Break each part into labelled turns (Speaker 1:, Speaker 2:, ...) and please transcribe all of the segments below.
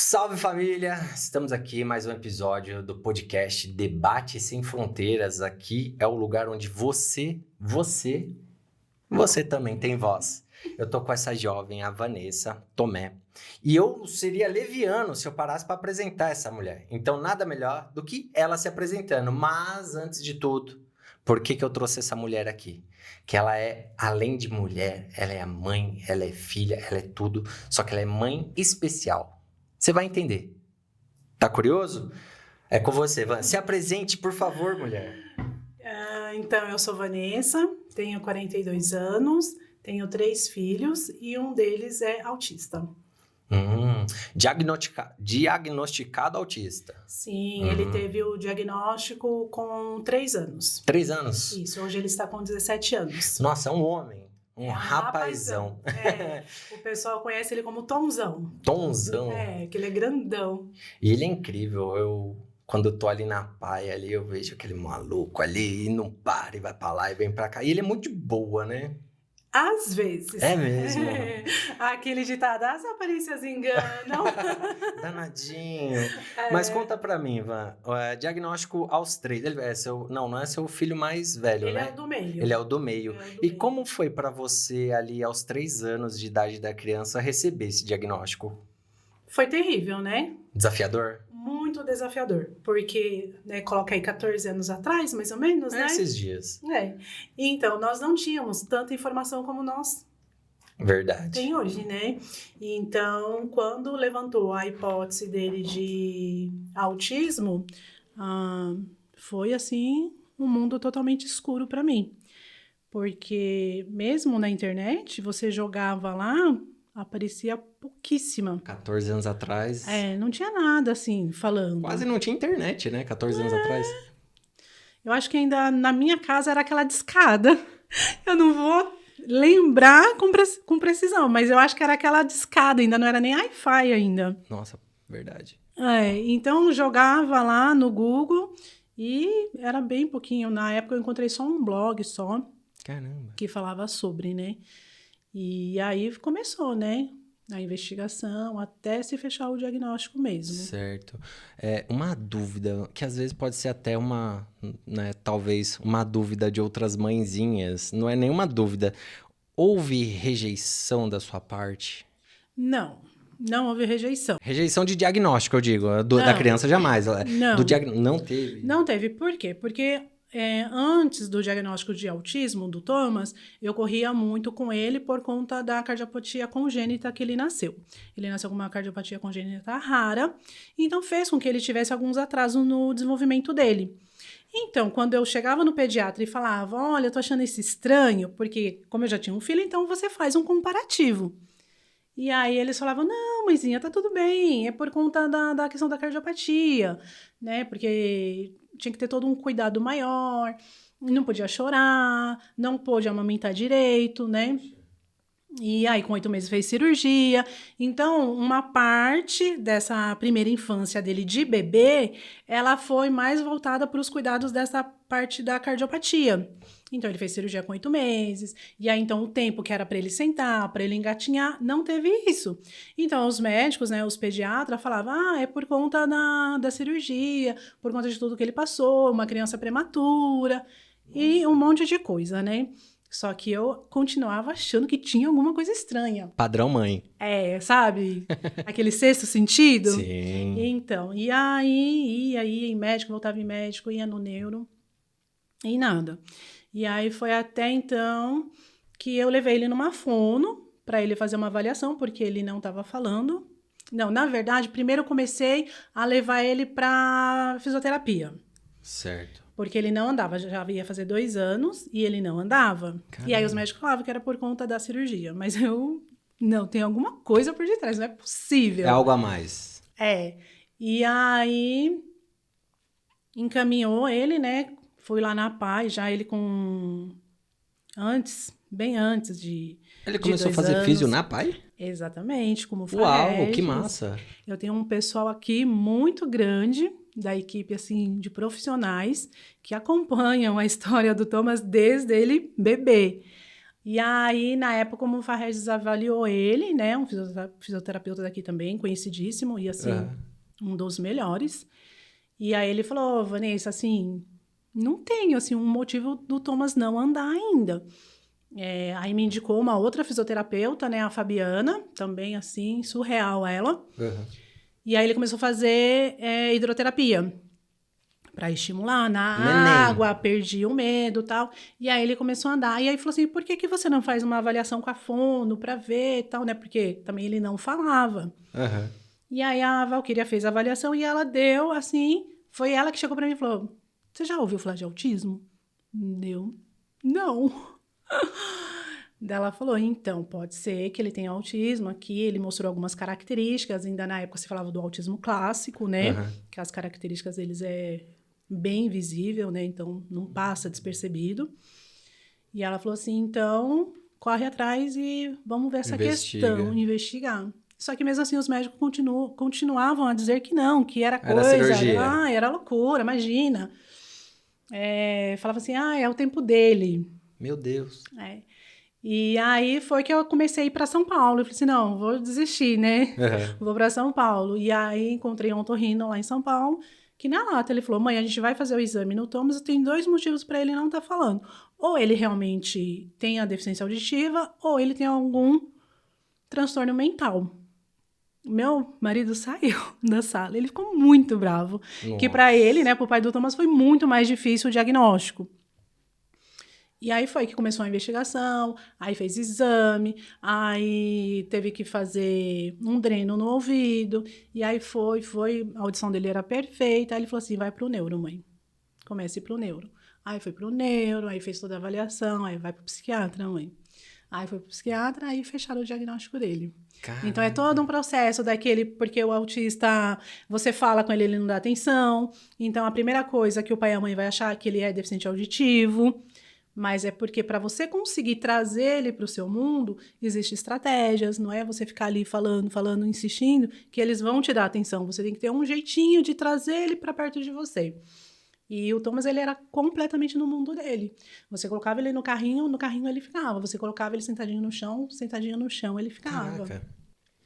Speaker 1: Salve família! Estamos aqui em mais um episódio do podcast Debate Sem Fronteiras. Aqui é o lugar onde você também tem voz. Eu tô com essa jovem, a Vanessa Tomé, e eu seria leviano se eu parasse para apresentar essa mulher. Então nada melhor do que ela se apresentando. Mas antes de tudo, por que eu trouxe essa mulher aqui? Que ela é, além de mulher, ela é a mãe, ela é filha, ela é tudo, só que ela é mãe especial. Você vai entender. Tá curioso? É com você, Van. Se apresente, por favor, mulher.
Speaker 2: Então, eu sou Vanessa, tenho 42 anos, tenho 3 filhos e um deles é autista.
Speaker 1: Diagnosticado autista.
Speaker 2: Sim, ele teve o diagnóstico com 3 anos.
Speaker 1: 3 anos?
Speaker 2: Isso, hoje ele está com 17 anos.
Speaker 1: Nossa, é um homem. Um rapazão.
Speaker 2: O pessoal conhece ele como Tomzão.
Speaker 1: Tomzão.
Speaker 2: Que ele é grandão.
Speaker 1: E ele é incrível. Quando eu tô ali na praia, ali, eu vejo aquele maluco ali e não para, e vai pra lá e vem pra cá. E ele é muito de boa, né?
Speaker 2: Às vezes.
Speaker 1: É mesmo?
Speaker 2: Aquele ditado, as aparências enganam.
Speaker 1: Danadinho. Mas conta pra mim, Van. Diagnóstico aos 3. Ele é não é seu filho mais velho,
Speaker 2: Ele
Speaker 1: né?
Speaker 2: é o do meio.
Speaker 1: Ele é o do meio. E como foi pra você ali aos 3 anos de idade da criança receber esse diagnóstico?
Speaker 2: Foi terrível, né?
Speaker 1: Desafiador?
Speaker 2: Muito desafiador, porque, coloca aí 14 anos atrás, mais ou menos, né?
Speaker 1: Esses dias.
Speaker 2: Então, nós não tínhamos tanta informação como nós
Speaker 1: Verdade.
Speaker 2: tem hoje, né? Então, quando levantou a hipótese dele de autismo, foi, assim, um mundo totalmente escuro para mim. Porque mesmo na internet, você jogava lá, aparecia pouquíssima.
Speaker 1: 14 anos atrás.
Speaker 2: Não tinha nada, assim, falando.
Speaker 1: Quase não tinha internet, né? 14 anos atrás.
Speaker 2: Eu acho que ainda na minha casa era aquela discada. Eu não vou lembrar com precisão, mas eu acho que era aquela discada, ainda não era nem Wi-Fi ainda.
Speaker 1: Nossa, verdade.
Speaker 2: Então jogava lá no Google e era bem pouquinho. Na época eu encontrei só um blog só.
Speaker 1: Caramba.
Speaker 2: Que falava sobre, né? E aí começou, né? A investigação até se fechar o diagnóstico mesmo.
Speaker 1: Certo. Uma dúvida, que às vezes pode ser até uma, né, talvez uma dúvida de outras mãezinhas. Não é nenhuma dúvida. Houve rejeição da sua parte?
Speaker 2: Não houve rejeição.
Speaker 1: Rejeição de diagnóstico, eu digo. Da criança jamais.
Speaker 2: Não.
Speaker 1: Não teve?
Speaker 2: Não teve. Por quê? Porque antes do diagnóstico de autismo do Thomas, eu corria muito com ele por conta da cardiopatia congênita que ele nasceu. Ele nasceu com uma cardiopatia congênita rara, então fez com que ele tivesse alguns atrasos no desenvolvimento dele. Então, quando eu chegava no pediatra e falava, olha, eu tô achando isso estranho, porque como eu já tinha um filho, então você faz um comparativo. E aí eles falavam, não, mãezinha, tá tudo bem, é por conta da questão da cardiopatia, né, porque tinha que ter todo um cuidado maior, não podia chorar, não pôde amamentar direito, né? E aí, com 8 meses, fez cirurgia. Então, uma parte dessa primeira infância dele de bebê, ela foi mais voltada para os cuidados dessa parte da cardiopatia. Então, ele fez cirurgia com 8 meses. E aí, então, o tempo que era para ele sentar, para ele engatinhar, não teve isso. Então, os médicos, né, os pediatras falavam, é por conta da cirurgia, por conta de tudo que ele passou, uma criança prematura e um monte de coisa, né? Só que eu continuava achando que tinha alguma coisa estranha.
Speaker 1: Padrão mãe.
Speaker 2: Sabe? Aquele sexto sentido.
Speaker 1: Sim.
Speaker 2: Então, e aí, ia em médico, voltava em médico, ia no neuro, e nada. E aí foi até então que eu levei ele numa fono para ele fazer uma avaliação, porque ele não estava falando. Não, na verdade, primeiro eu comecei a levar ele para fisioterapia.
Speaker 1: Certo.
Speaker 2: Porque ele não andava, já ia fazer 2 anos e ele não andava. Caramba. E aí os médicos falavam que era por conta da cirurgia. Mas não, tem alguma coisa por detrás, não é possível.
Speaker 1: É algo a mais.
Speaker 2: E aí encaminhou ele, né? Fui lá na PAI, já ele bem antes de
Speaker 1: Ele começou a fazer físio na PAI?
Speaker 2: Exatamente, como foi.
Speaker 1: Uau, que massa!
Speaker 2: Eu tenho um pessoal aqui muito grande, da equipe, assim, de profissionais que acompanham a história do Thomas desde ele bebê. E aí, na época, como o Farrezes avaliou ele, né? Um fisioterapeuta daqui também, conhecidíssimo, e assim, um dos melhores. E aí ele falou, Vanessa, assim, não tenho assim, um motivo do Thomas não andar ainda. Aí me indicou uma outra fisioterapeuta, né? A Fabiana, também assim, surreal ela. E aí ele começou a fazer hidroterapia. Para estimular na água, perdi o medo e tal. E aí ele começou a andar. E aí falou assim, por que você não faz uma avaliação com a fono para ver e tal, né? Porque também ele não falava. E aí a Valquíria fez a avaliação e ela deu, assim... Foi ela que chegou para mim e falou, você já ouviu falar de autismo? Deu, não. Daí ela falou, então, pode ser que ele tenha autismo aqui. Ele mostrou algumas características. Ainda na época se falava do autismo clássico, né? Que as características deles bem visível, né? Então, não passa despercebido. E ela falou assim, então, corre atrás e vamos ver essa questão, investigar. Só que mesmo assim os médicos continuavam a dizer que não, que era coisa, era loucura, imagina. Falava assim, é o tempo dele.
Speaker 1: Meu Deus.
Speaker 2: E aí foi que eu comecei a ir para São Paulo. Eu falei assim, não, vou desistir, né? Vou para São Paulo. E aí encontrei um otorrino lá em São Paulo, que na lata ele falou, mãe, a gente vai fazer o exame no Thomas e tem 2 motivos para ele não estar falando. Ou ele realmente tem a deficiência auditiva, ou ele tem algum transtorno mental. Meu marido saiu da sala, ele ficou muito bravo. Nossa. Que para ele, né, pro pai do Thomas, foi muito mais difícil o diagnóstico. E aí foi que começou a investigação, aí fez exame, aí teve que fazer um dreno no ouvido, e aí foi, a audição dele era perfeita, aí ele falou assim, vai pro neuro, mãe. Comece pro neuro. Aí foi pro neuro, aí fez toda a avaliação, aí vai pro psiquiatra, mãe. Aí foi pro psiquiatra, aí fecharam o diagnóstico dele. Caramba. Então é todo um processo daquele, porque o autista, você fala com ele, ele não dá atenção. Então a primeira coisa que o pai e a mãe vai achar é que ele é deficiente auditivo, mas é porque para você conseguir trazer ele para o seu mundo, existem estratégias, não é você ficar ali falando, insistindo, que eles vão te dar atenção. Você tem que ter um jeitinho de trazer ele para perto de você. E o Thomas, ele era completamente no mundo dele. Você colocava ele no carrinho ele ficava. Você colocava ele sentadinho no chão, ele ficava. Caraca.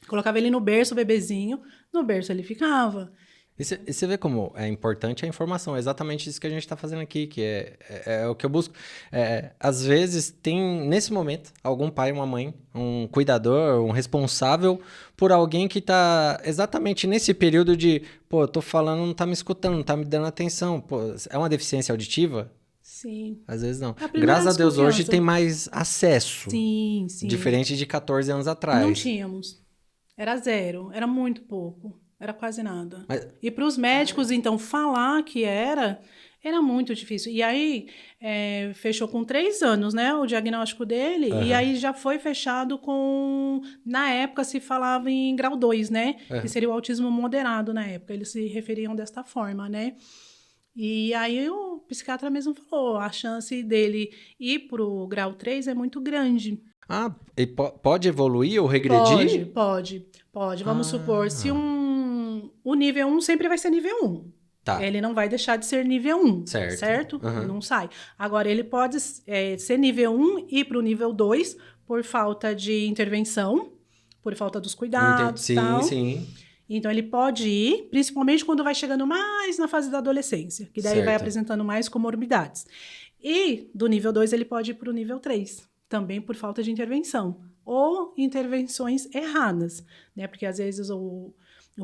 Speaker 2: Colocava ele no berço, o bebezinho, no berço ele ficava.
Speaker 1: E você vê como é importante a informação, é exatamente isso que a gente está fazendo aqui, que é o que eu busco. Às vezes tem, nesse momento, algum pai, uma mãe, um cuidador, um responsável por alguém que está exatamente nesse período de, pô, eu tô falando, não tá me escutando, não tá me dando atenção, pô, é uma deficiência auditiva? Sim. Às vezes não. Graças a Deus, hoje tem mais acesso.
Speaker 2: Sim.
Speaker 1: Diferente de 14 anos atrás.
Speaker 2: Não tínhamos. Era 0, era muito pouco. Era quase nada. E para os médicos, então, falar que era muito difícil. E aí, fechou com 3 anos, né? O diagnóstico dele. E aí já foi fechado com... Na época, se falava em grau 2, né? Que seria o autismo moderado na época. Eles se referiam desta forma, né? E aí o psiquiatra mesmo falou, a chance dele ir para o grau 3 é muito grande.
Speaker 1: Ah, e pode evoluir ou regredir?
Speaker 2: Pode. Vamos supor, se o nível 1 sempre vai ser nível 1. Tá. Ele não vai deixar de ser nível 1, certo? Não sai. Agora, ele pode ser nível 1 e ir para o nível 2 por falta de intervenção, por falta dos cuidados e tal. Sim. Então, ele pode ir, principalmente quando vai chegando mais na fase da adolescência, que daí vai apresentando mais comorbidades. E do nível 2, ele pode ir para o nível 3, também por falta de intervenção. Ou intervenções erradas, né? Porque às vezes o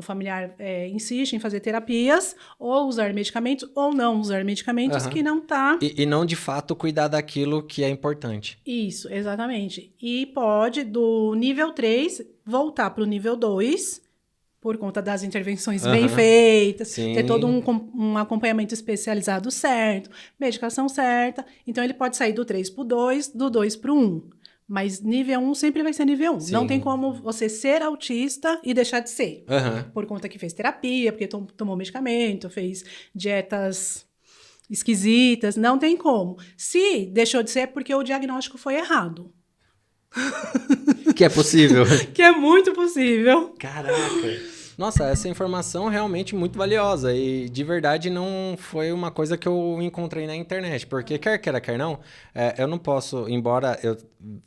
Speaker 2: familiar insiste em fazer terapias, ou usar medicamentos, ou não usar medicamentos que não tá...
Speaker 1: E não, de fato, cuidar daquilo que é importante.
Speaker 2: Isso, exatamente. E pode, do nível 3, voltar para o nível 2, por conta das intervenções bem feitas, ter todo um acompanhamento especializado certo, medicação certa. Então, ele pode sair do 3 para o 2, do 2 para o 1. Mas nível 1 sempre vai ser nível 1. Sim. Não tem como você ser autista e deixar de ser. Por conta que fez terapia, porque tomou medicamento, fez dietas esquisitas. Não tem como. Se deixou de ser é porque o diagnóstico foi errado.
Speaker 1: Que é possível.
Speaker 2: Que é muito possível.
Speaker 1: Caraca. Nossa, essa informação é realmente muito valiosa e de verdade não foi uma coisa que eu encontrei na internet, porque quer queira, quer não, eu não posso, embora eu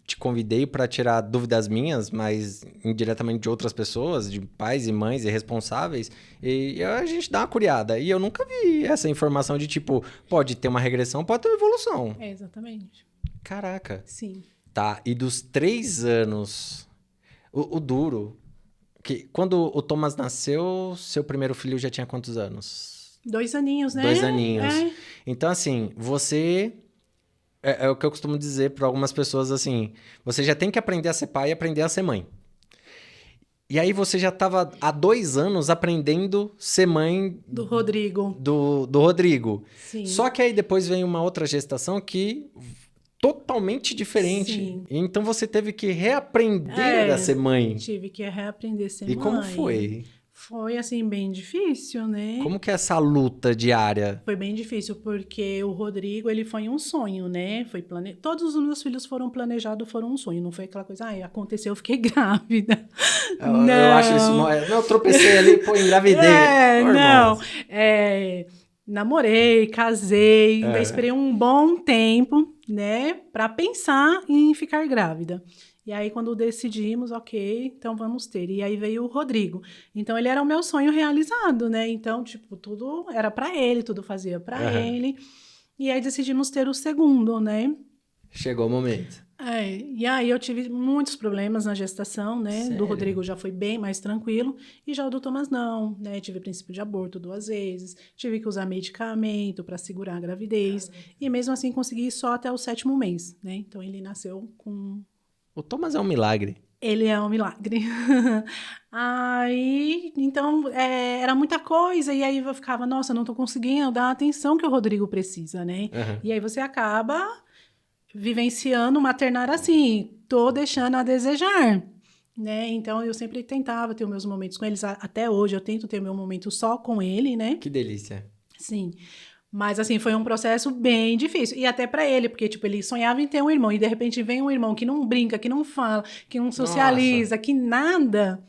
Speaker 1: te convidei para tirar dúvidas minhas, mas indiretamente de outras pessoas, de pais e mães e responsáveis, e a gente dá uma curiada. E eu nunca vi essa informação de tipo, pode ter uma regressão, pode ter uma evolução.
Speaker 2: É, exatamente.
Speaker 1: Caraca.
Speaker 2: Sim.
Speaker 1: Tá, e dos 3 anos, o duro... Que, quando o Thomas nasceu, seu primeiro filho já tinha quantos anos?
Speaker 2: 2 aninhos, né?
Speaker 1: 2 aninhos.
Speaker 2: É.
Speaker 1: Então, assim, você... É o que eu costumo dizer para algumas pessoas, assim... Você já tem que aprender a ser pai e aprender a ser mãe. E aí você já estava há 2 anos aprendendo ser mãe...
Speaker 2: Do Rodrigo.
Speaker 1: Do Rodrigo.
Speaker 2: Sim.
Speaker 1: Só que aí depois vem uma outra gestação que... Totalmente diferente.
Speaker 2: Sim.
Speaker 1: Então você teve que reaprender a ser mãe.
Speaker 2: Tive que reaprender a ser mãe.
Speaker 1: E como foi?
Speaker 2: Foi, assim, bem difícil, né?
Speaker 1: Como que é essa luta diária?
Speaker 2: Foi bem difícil, porque o Rodrigo, ele foi um sonho, né? Todos os meus filhos foram planejados, foram um sonho. Não foi aquela coisa, aconteceu, eu fiquei grávida.
Speaker 1: Eu acho isso... Não, eu tropecei ali, pô, engravidei.
Speaker 2: Não. Namorei, casei, ainda esperei um bom tempo, né, para pensar em ficar grávida. E aí, quando decidimos, ok, então vamos ter. E aí veio o Rodrigo. Então, ele era o meu sonho realizado, né? Então, tipo, tudo era para ele, tudo fazia para ele. E aí, decidimos ter o segundo, né?
Speaker 1: Chegou o momento.
Speaker 2: E aí eu tive muitos problemas na gestação, né?
Speaker 1: Sério?
Speaker 2: Do Rodrigo já foi bem mais tranquilo, e já o do Thomas não, né? Tive princípio de aborto 2 vezes, tive que usar medicamento para segurar a gravidez, e mesmo assim consegui só até o 7º mês, né? Então ele nasceu com...
Speaker 1: O Thomas é um milagre.
Speaker 2: Ele é um milagre. Aí, então, era muita coisa, e aí eu ficava, nossa, não tô conseguindo dar a atenção que o Rodrigo precisa, né? E aí você acaba... vivenciando maternar assim, tô deixando a desejar, né? Então, eu sempre tentava ter os meus momentos com eles. Até hoje, eu tento ter meu momento só com ele, né?
Speaker 1: Que delícia.
Speaker 2: Sim. Mas, assim, foi um processo bem difícil. E até pra ele, porque, tipo, ele sonhava em ter um irmão. E, de repente, vem um irmão que não brinca, que não fala, que não socializa, que nada.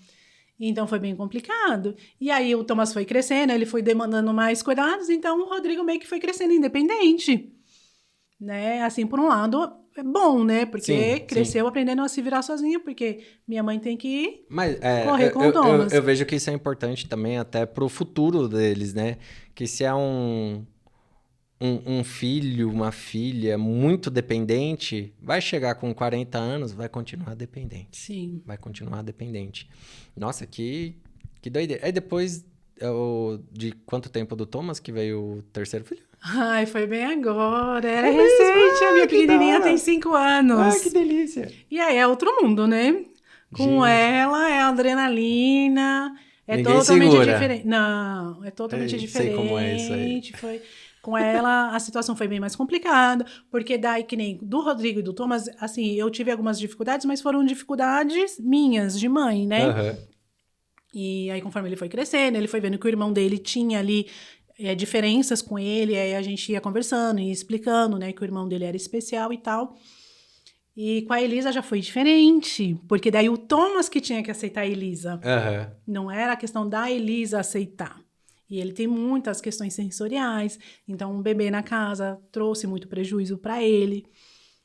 Speaker 2: Então, foi bem complicado. E aí, o Thomas foi crescendo, ele foi demandando mais cuidados. Então, o Rodrigo meio que foi crescendo independente. Né? Assim, por um lado, é bom, né? Porque cresceu aprendendo a se virar sozinha, porque minha mãe tem que correr com o Thomas.
Speaker 1: Eu vejo que isso é importante também até pro futuro deles, né? Que se é um filho, uma filha muito dependente, vai chegar com 40 anos, vai continuar dependente.
Speaker 2: Sim.
Speaker 1: Vai continuar dependente. Nossa, que doideira. Aí depois de quanto tempo do Thomas que veio o terceiro filho?
Speaker 2: Ai, foi bem agora. Era recente. A minha pequenininha tem 5 anos.
Speaker 1: Ai, que delícia.
Speaker 2: E aí é outro mundo, né? Com ela é adrenalina. É
Speaker 1: Ninguém
Speaker 2: totalmente
Speaker 1: segura.
Speaker 2: diferente. Não, é totalmente diferente.
Speaker 1: Sei como é isso aí.
Speaker 2: Com ela, a situação foi bem mais complicada, porque daí, que nem do Rodrigo e do Thomas, assim, eu tive algumas dificuldades, mas foram dificuldades minhas, de mãe, né? E aí, conforme ele foi crescendo, ele foi vendo que o irmão dele tinha ali diferenças com ele, aí a gente ia conversando e explicando, né, que o irmão dele era especial e tal. E com a Elisa já foi diferente, porque daí o Thomas que tinha que aceitar a Elisa. Não era a questão da Elisa aceitar. E ele tem muitas questões sensoriais, então um bebê na casa trouxe muito prejuízo para ele.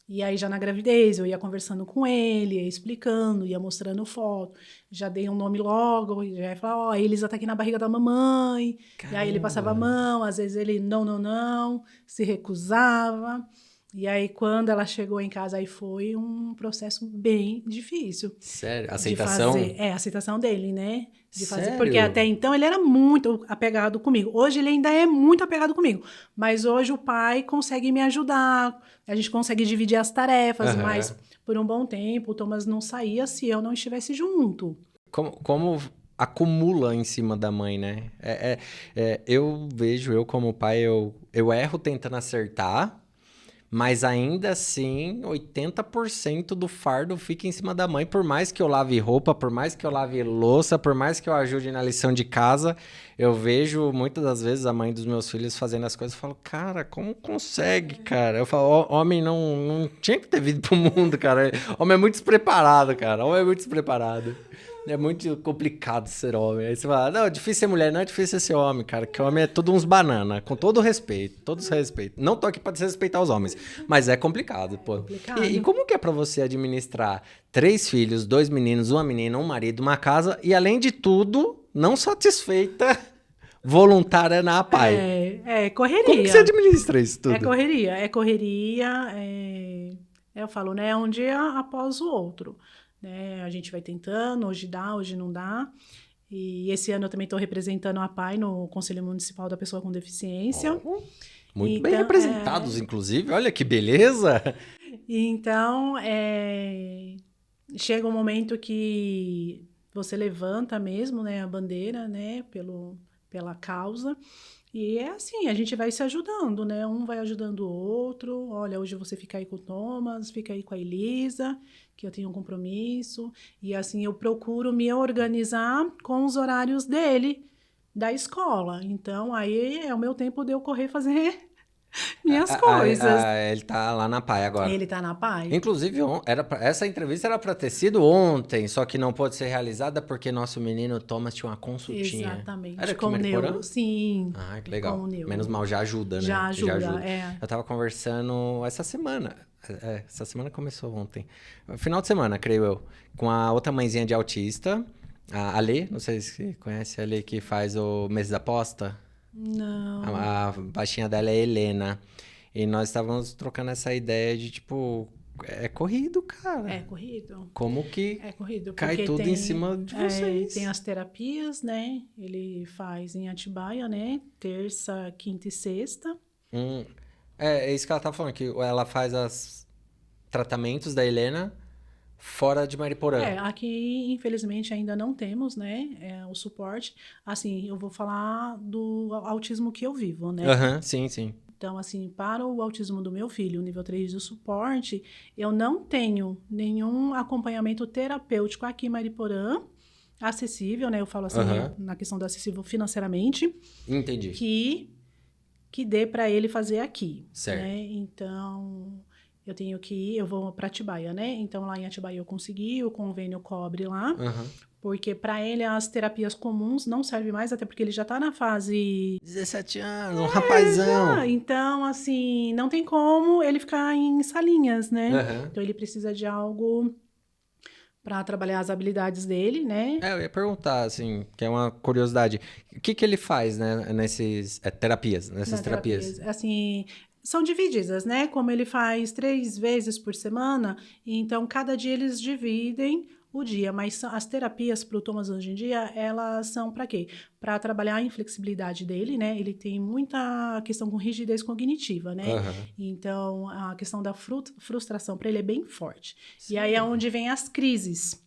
Speaker 2: E aí, já na gravidez, eu ia conversando com ele, ia explicando, ia mostrando foto. Já dei um nome logo, já ia falar, a Elisa tá aqui na barriga da mamãe. Caramba. E aí, ele passava a mão, às vezes ele não, se recusava. E aí, quando ela chegou em casa, aí foi um processo bem difícil.
Speaker 1: Sério? Aceitação?
Speaker 2: A aceitação dele, né? De fazer.
Speaker 1: Sério?
Speaker 2: Porque até então ele era muito apegado comigo. Hoje ele ainda é muito apegado comigo. Mas hoje o pai consegue me ajudar. A gente consegue dividir as tarefas. Mas por um bom tempo o Thomas não saía se eu não estivesse junto.
Speaker 1: Como acumula em cima da mãe, né? Eu vejo, eu como pai, eu erro tentando acertar. Mas ainda assim, 80% do fardo fica em cima da mãe. Por mais que eu lave roupa, por mais que eu lave louça, por mais que eu ajude na lição de casa, eu vejo muitas das vezes a mãe dos meus filhos fazendo as coisas e falo, cara, como consegue, cara? Eu falo, homem não tinha que ter vindo pro mundo, cara. Homem é muito despreparado, cara. Homem é muito despreparado. É muito complicado ser homem. Aí você fala, não, é difícil ser mulher, não é difícil ser homem, cara. Que homem é tudo uns banana, com todo respeito, todos respeito. Não tô aqui pra desrespeitar os homens, mas é complicado, pô. E
Speaker 2: Complicado.
Speaker 1: como que é pra você administrar 3 filhos, 2 meninos, uma menina, um marido, uma casa e, além de tudo, não satisfeita, voluntária na APAI?
Speaker 2: É
Speaker 1: Como que você
Speaker 2: correria.
Speaker 1: administra isso
Speaker 2: É
Speaker 1: tudo?
Speaker 2: correria, é correria. Eu falo, né? Um dia após o outro. Né? A gente vai tentando, hoje dá, hoje não dá. E esse ano eu também estou representando a PAI no Conselho Municipal da Pessoa com Deficiência.
Speaker 1: Oh, muito bem
Speaker 2: Então,
Speaker 1: representados, inclusive. Olha que beleza.
Speaker 2: então chega um momento que você levanta mesmo, né, a bandeira, né, pela causa. E é assim, a gente vai se ajudando, né? Um vai ajudando o outro. Olha, hoje você fica aí com o Thomas, fica aí com a Elisa, que eu tenho um compromisso. E assim, eu procuro me organizar com os horários dele, da escola. Então, aí é o meu tempo de eu correr fazer minhas coisas.
Speaker 1: Ele tá lá na PAI agora.
Speaker 2: Ele tá na PAI?
Speaker 1: Inclusive, essa entrevista era para ter sido ontem, só que não pôde ser realizada porque nosso menino Thomas tinha uma consultinha.
Speaker 2: Exatamente.
Speaker 1: Era aqui
Speaker 2: Com
Speaker 1: em
Speaker 2: o
Speaker 1: Mariporã?
Speaker 2: Neuro. Sim.
Speaker 1: Ah, que
Speaker 2: Com
Speaker 1: legal.
Speaker 2: o Neuro.
Speaker 1: Menos mal, já ajuda, né?
Speaker 2: Já ajuda, é.
Speaker 1: Eu tava conversando essa semana. Essa semana começou ontem. Final de semana, creio eu. Com a outra mãezinha de autista, a Ale, não sei se você conhece a Ale, que faz o Mês da Aposta.
Speaker 2: Não.
Speaker 1: A baixinha dela é Helena. E nós estávamos trocando essa ideia de, tipo, é corrido, cara.
Speaker 2: É corrido.
Speaker 1: Como que
Speaker 2: É corrido.
Speaker 1: cai
Speaker 2: porque
Speaker 1: tudo em cima de vocês?
Speaker 2: Tem as terapias, né? Ele faz em Atibaia, né? Terça, quinta e sexta.
Speaker 1: É isso que ela tá falando, que ela faz os tratamentos da Helena fora de Mariporã.
Speaker 2: Aqui, infelizmente, ainda não temos, né? O suporte. Assim, eu vou falar do autismo que eu vivo, né?
Speaker 1: Aham, sim, sim.
Speaker 2: Então, assim, para o autismo do meu filho, o nível 3 do suporte, eu não tenho nenhum acompanhamento terapêutico aqui em Mariporã, acessível, né? Eu falo assim, na questão do acessível financeiramente.
Speaker 1: Entendi.
Speaker 2: Que dê para ele fazer aqui.
Speaker 1: Certo.
Speaker 2: Né? Então, eu tenho que ir, eu vou para Atibaia, né? Então, lá em Atibaia eu consegui, o convênio cobre lá. Porque para ele as terapias comuns não servem mais, até porque ele já tá na fase
Speaker 1: 17 anos, um rapazão.
Speaker 2: Então, assim, não tem como ele ficar em salinhas, né? Então, ele precisa de algo para trabalhar as habilidades dele, né?
Speaker 1: Eu ia perguntar, assim, que é uma curiosidade. O que ele faz, né, nessas terapias?
Speaker 2: Assim, são divididas, né? Como ele faz 3 vezes por semana, então cada dia eles dividem o dia, mas as terapias para o Thomas hoje em dia, elas são para quê? Para trabalhar a inflexibilidade dele, né? Ele tem muita questão com rigidez cognitiva, né? Então, a questão da frustração para ele é bem forte. Sim. E aí é onde vem as crises.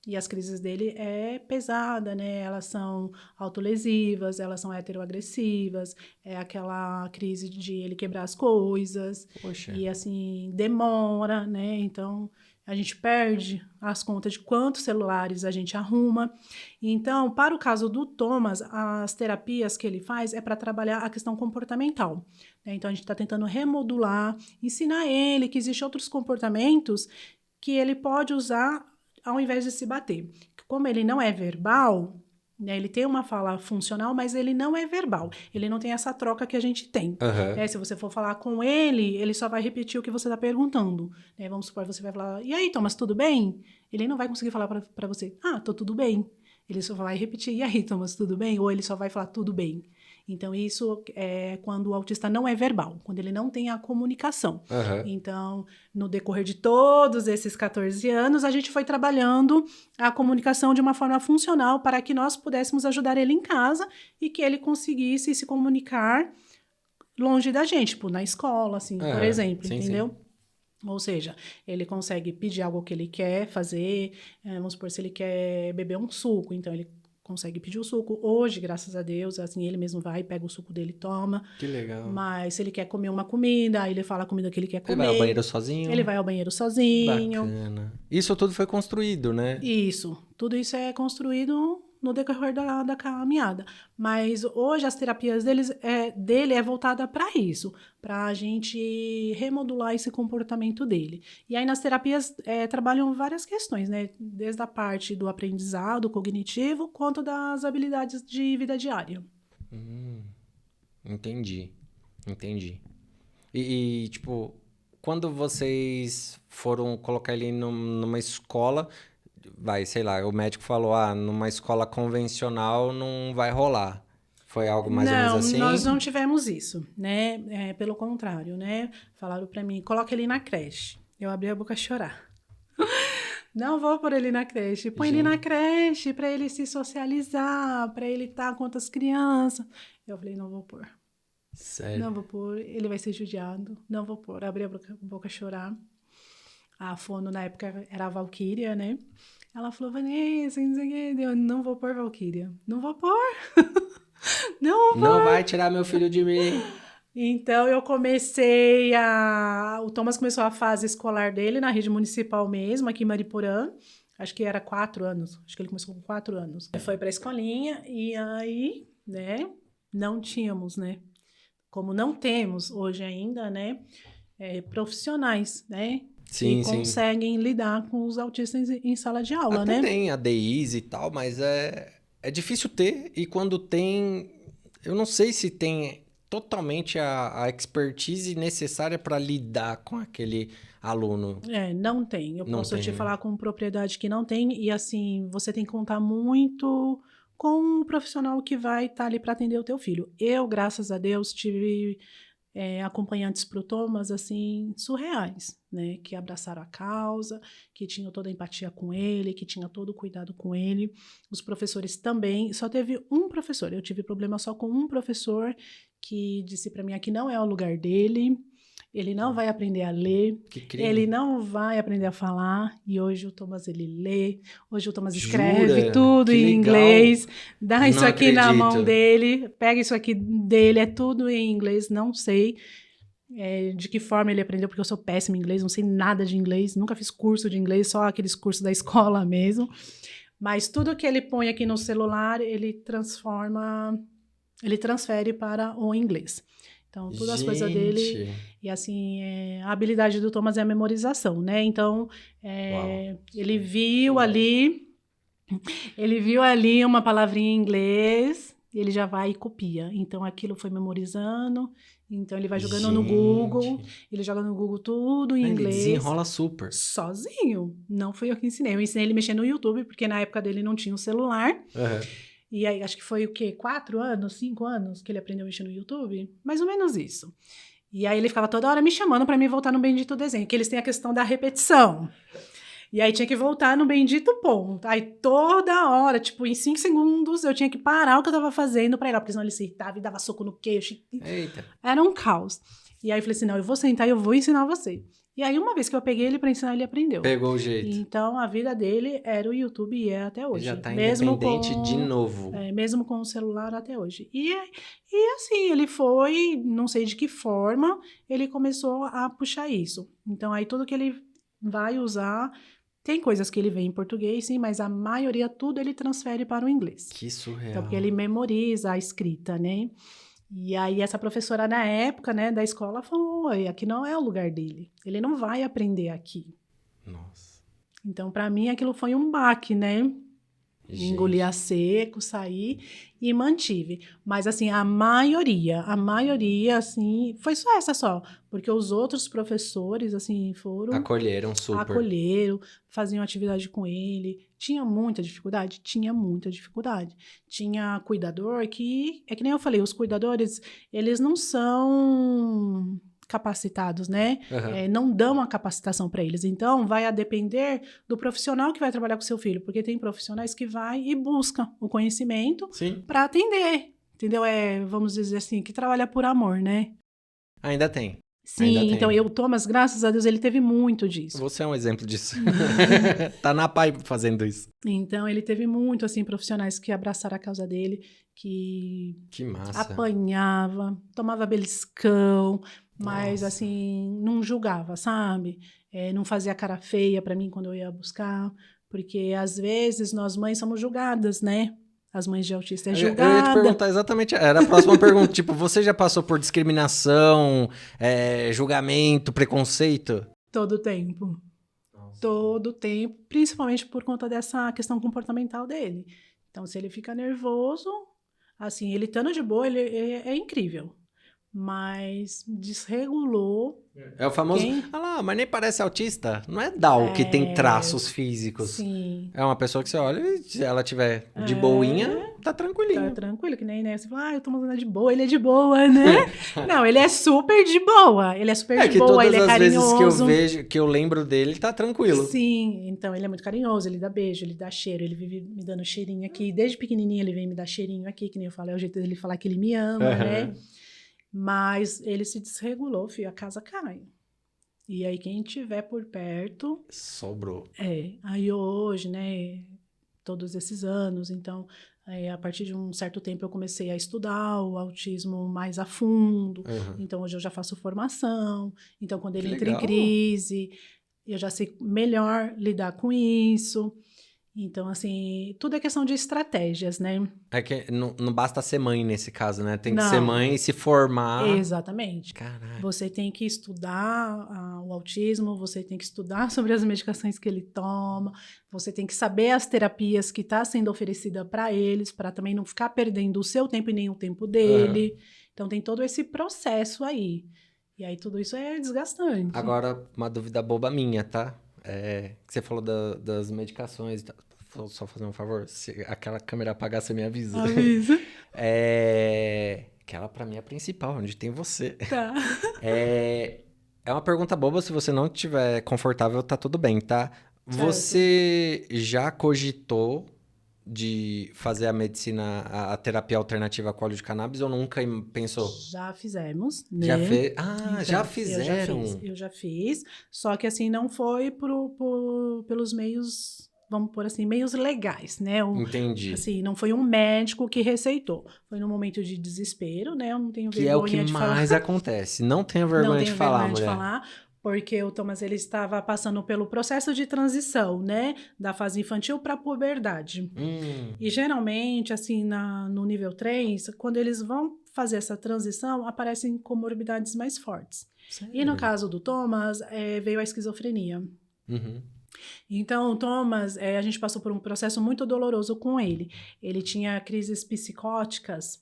Speaker 2: E as crises dele é pesada, né? Elas são autolesivas, elas são heteroagressivas, é aquela crise de ele quebrar as coisas.
Speaker 1: Poxa.
Speaker 2: E assim, demora, né? Então, a gente perde as contas de quantos celulares a gente arruma. Então, para o caso do Thomas, as terapias que ele faz é para trabalhar a questão comportamental. Né? Então, a gente está tentando remodular, ensinar ele que existem outros comportamentos que ele pode usar ao invés de se bater. Como ele não é verbal, né, ele tem uma fala funcional, mas ele não é verbal. Ele não tem essa troca que a gente tem. Né? Se você for falar com ele, ele só vai repetir o que você está perguntando. Né? Vamos supor, você vai falar, e aí, Thomas, tudo bem? Ele não vai conseguir falar para você, tô tudo bem. Ele só vai repetir, e aí, Thomas, tudo bem? Ou ele só vai falar, tudo bem. Então, isso é quando o autista não é verbal, quando ele não tem a comunicação. Então, no decorrer de todos esses 14 anos, a gente foi trabalhando a comunicação de uma forma funcional para que nós pudéssemos ajudar ele em casa e que ele conseguisse se comunicar longe da gente, tipo, na escola, assim, por exemplo, entendeu? Sim. Ou seja, ele consegue pedir algo que ele quer fazer, vamos supor, se ele quer beber um suco, então ele consegue pedir o suco. Hoje, graças a Deus, assim, ele mesmo vai, pega o suco dele e toma.
Speaker 1: Que legal.
Speaker 2: Mas se ele quer comer uma comida, aí ele fala a comida que ele quer comer.
Speaker 1: Ele vai ao banheiro sozinho?
Speaker 2: Ele vai ao banheiro sozinho.
Speaker 1: Bacana. Isso tudo foi construído, né?
Speaker 2: Isso. Tudo isso é construído no decorrer da caminhada. Mas hoje as terapias dele é voltada para isso, para a gente remodular esse comportamento dele. E aí nas terapias trabalham várias questões, né? Desde a parte do aprendizado cognitivo, quanto das habilidades de vida diária.
Speaker 1: Entendi. E, tipo, quando vocês foram colocar ele numa escola, sei lá, o médico falou, numa escola convencional não vai rolar. Foi algo mais ou menos
Speaker 2: Não,
Speaker 1: assim?
Speaker 2: nós não tivemos isso, né? Pelo contrário, né? Falaram para mim, coloca ele na creche. Eu abri a boca a chorar. Não vou pôr ele na creche. Põe ele na creche para ele se socializar, para ele estar com outras crianças. Eu falei, não vou pôr.
Speaker 1: Sério?
Speaker 2: Não vou pôr, ele vai ser judiado. Não vou pôr. Abri a boca a chorar. A fono, na época, era a Valquíria, né? Ela falou, Vanessa, não sei o quê. Eu não vou pôr Valquíria. Não vou pôr. Não vou.
Speaker 1: Não vai tirar meu filho de mim.
Speaker 2: Então, o Thomas começou a fase escolar dele na rede municipal mesmo, aqui em Mariporã. Acho que era 4 anos. Acho que ele começou com 4 anos. Foi para a escolinha e aí, né, não tínhamos, né? Como não temos hoje ainda, né, profissionais, né?
Speaker 1: Sim,
Speaker 2: que conseguem lidar com os autistas em sala de aula,
Speaker 1: Até
Speaker 2: né?
Speaker 1: tem ADIs e tal, mas é difícil ter. E quando tem, eu não sei se tem totalmente a expertise necessária para lidar com aquele aluno.
Speaker 2: Não tem. Eu
Speaker 1: Não
Speaker 2: posso
Speaker 1: tem,
Speaker 2: te
Speaker 1: né?
Speaker 2: falar com propriedade que não tem. E assim, você tem que contar muito com o profissional que vai estar ali para atender o teu filho. Eu, graças a Deus, tive acompanhantes pro Thomas, assim, surreais, né? Que abraçaram a causa, que tinham toda a empatia com ele, que tinham todo o cuidado com ele. Os professores também. Só teve um professor. Eu tive problema só com um professor que disse para mim que não é o lugar dele. Ele não vai aprender a ler,
Speaker 1: Que crime.
Speaker 2: ele não vai aprender a falar, e hoje o Thomas ele lê, hoje o Thomas
Speaker 1: Jura?
Speaker 2: escreve tudo
Speaker 1: Que
Speaker 2: em
Speaker 1: legal.
Speaker 2: inglês, dá isso
Speaker 1: Não
Speaker 2: aqui na
Speaker 1: acredito.
Speaker 2: mão dele, pega isso aqui dele, é tudo em inglês, não sei de que forma ele aprendeu, porque eu sou péssima em inglês, não sei nada de inglês, nunca fiz curso de inglês, só aqueles cursos da escola mesmo, mas tudo que ele põe aqui no celular, ele transfere para o inglês. Então, todas as coisas dele... E, assim, a habilidade do Thomas é a memorização, né? Então, ele viu ali uma palavrinha em inglês, ele já vai e copia. Então, aquilo foi memorizando. Então, ele vai jogando no Google. Ele joga no Google tudo em inglês.
Speaker 1: Ele desenrola super.
Speaker 2: Sozinho. Não fui eu que ensinei. Eu ensinei ele a mexer no YouTube, porque na época dele não tinha um celular. E aí, acho que foi o quê? 4 anos, 5 anos que ele aprendeu a mexer no YouTube? Mais ou menos isso. E aí ele ficava toda hora me chamando para mim voltar no bendito desenho, que eles têm a questão da repetição. E aí tinha que voltar no bendito ponto. Aí toda hora, tipo, em 5 segundos, eu tinha que parar o que eu tava fazendo para ir lá, porque senão ele se irritava e dava soco no queixo.
Speaker 1: Eita.
Speaker 2: Era um caos. E aí eu falei assim, não, eu vou sentar e eu vou ensinar você. E aí uma vez que eu peguei ele para ensinar, ele aprendeu.
Speaker 1: Pegou o jeito.
Speaker 2: Então a vida dele era o YouTube e é até hoje.
Speaker 1: Ele já tá
Speaker 2: mesmo
Speaker 1: independente de novo.
Speaker 2: Mesmo com o celular até hoje. E assim, ele foi, não sei de que forma, ele começou a puxar isso. Então aí tudo que ele vai usar, tem coisas que ele vê em português, sim, mas a maioria, tudo ele transfere para o inglês.
Speaker 1: Que surreal.
Speaker 2: Então, porque ele memoriza a escrita, né? E aí essa professora na época, né, da escola falou, aqui não é o lugar dele. Ele não vai aprender aqui.
Speaker 1: Nossa.
Speaker 2: Então, para mim, aquilo foi um baque, né? Engoli a seco, saí e mantive. Mas, assim, a maioria, assim, foi só essa só. Porque os outros professores, assim, foram...
Speaker 1: Acolheram super.
Speaker 2: Acolheram, faziam atividade com ele. Tinha muita dificuldade? Tinha muita dificuldade. Tinha cuidador que... É que nem eu falei, os cuidadores, eles não são capacitados, né? Não dão a capacitação para eles. Então, vai a depender do profissional que vai trabalhar com seu filho, porque tem profissionais que vai e busca o conhecimento para atender, entendeu? Vamos dizer assim, que trabalha por amor, né?
Speaker 1: Ainda tem.
Speaker 2: Sim, então o Thomas, graças a Deus, ele teve muito disso.
Speaker 1: Você é um exemplo disso. Tá na PAI fazendo isso.
Speaker 2: Então, ele teve muito, assim, profissionais que abraçaram a causa dele, que
Speaker 1: massa.
Speaker 2: Apanhava, tomava beliscão, mas, assim, não julgava, sabe? Não fazia cara feia pra mim quando eu ia buscar, porque, às vezes, nós mães somos julgadas, né? as mães de autista é
Speaker 1: Eu ia te
Speaker 2: julgada.
Speaker 1: perguntar exatamente, era a próxima pergunta. Tipo, você já passou por discriminação, julgamento, preconceito?
Speaker 2: Todo tempo.
Speaker 1: Nossa.
Speaker 2: Todo tempo, principalmente por conta dessa questão comportamental dele. Então, se ele fica nervoso, assim, ele estando de boa, ele é incrível. Mas desregulou
Speaker 1: É o famoso,
Speaker 2: quem...
Speaker 1: mas nem parece autista. Não é Down que tem traços físicos.
Speaker 2: Sim.
Speaker 1: É uma pessoa que você olha e se ela tiver de boinha, tá
Speaker 2: Tá
Speaker 1: tranquilinho.
Speaker 2: tranquilo, que nem, né? Você fala, eu tô mandando de boa, ele é de boa, né? Não, ele é super de boa. Ele é super
Speaker 1: É
Speaker 2: de
Speaker 1: que
Speaker 2: boa,
Speaker 1: todas
Speaker 2: ele é
Speaker 1: as vezes que eu
Speaker 2: carinhoso.
Speaker 1: vejo, que eu lembro dele, tá tranquilo.
Speaker 2: Sim, então ele é muito carinhoso, ele dá beijo, ele dá cheiro, ele vive me dando cheirinho aqui. Desde pequenininho ele vem me dar cheirinho aqui, que nem eu falei, é o jeito dele falar que ele me ama, né? Mas ele se desregulou, filho, a casa cai. E aí quem tiver por perto,
Speaker 1: Sobrou.
Speaker 2: aí hoje, né, todos esses anos, então, a partir de um certo tempo eu comecei a estudar o autismo mais a fundo, então hoje eu já faço formação, então quando ele
Speaker 1: Que
Speaker 2: entra em
Speaker 1: legal.
Speaker 2: crise, eu já sei melhor lidar com isso. Então, assim, tudo é questão de estratégias, né?
Speaker 1: É que não basta ser mãe nesse caso, né? Tem que
Speaker 2: Não.
Speaker 1: ser mãe e se formar.
Speaker 2: Exatamente.
Speaker 1: Caraca.
Speaker 2: Você tem que estudar o autismo, você tem que estudar sobre as medicações que ele toma, você tem que saber as terapias que está sendo oferecida para eles, para também não ficar perdendo o seu tempo e nem o tempo dele. Então, tem todo esse processo aí. E aí, tudo isso é desgastante.
Speaker 1: Agora, uma dúvida boba minha, tá? Que você falou das medicações e tal. Vou só fazer um favor. Se aquela câmera apagar, você me avisa.
Speaker 2: Avisa.
Speaker 1: Aquela pra mim é a principal, onde tem você.
Speaker 2: Tá.
Speaker 1: É uma pergunta boba, se você não estiver confortável, tá tudo bem, tá?
Speaker 2: Certo.
Speaker 1: Você já cogitou de fazer a medicina, a terapia alternativa com óleo de cannabis ou nunca pensou?
Speaker 2: Já fizemos, né?
Speaker 1: Já fez?
Speaker 2: Então,
Speaker 1: Já fizeram?
Speaker 2: Eu já fiz, só que assim, não foi pelos meios, vamos pôr assim, meios legais, né?
Speaker 1: Entendi.
Speaker 2: Assim, não foi um médico que receitou. Foi num momento de desespero, né? Eu não tenho
Speaker 1: Que é o que
Speaker 2: vergonha de falar.
Speaker 1: mais acontece. Não tenha
Speaker 2: Não
Speaker 1: vergonha
Speaker 2: tenho
Speaker 1: de falar,
Speaker 2: vergonha de
Speaker 1: mulher.
Speaker 2: falar, porque o Thomas ele estava passando pelo processo de transição, né? Da fase infantil para a puberdade. E geralmente, assim, no nível 3, quando eles vão fazer essa transição, aparecem comorbidades mais fortes.
Speaker 1: Sério?
Speaker 2: E no caso do Thomas, veio a esquizofrenia. Então, o Thomas, a gente passou por um processo muito doloroso com ele. Ele tinha crises psicóticas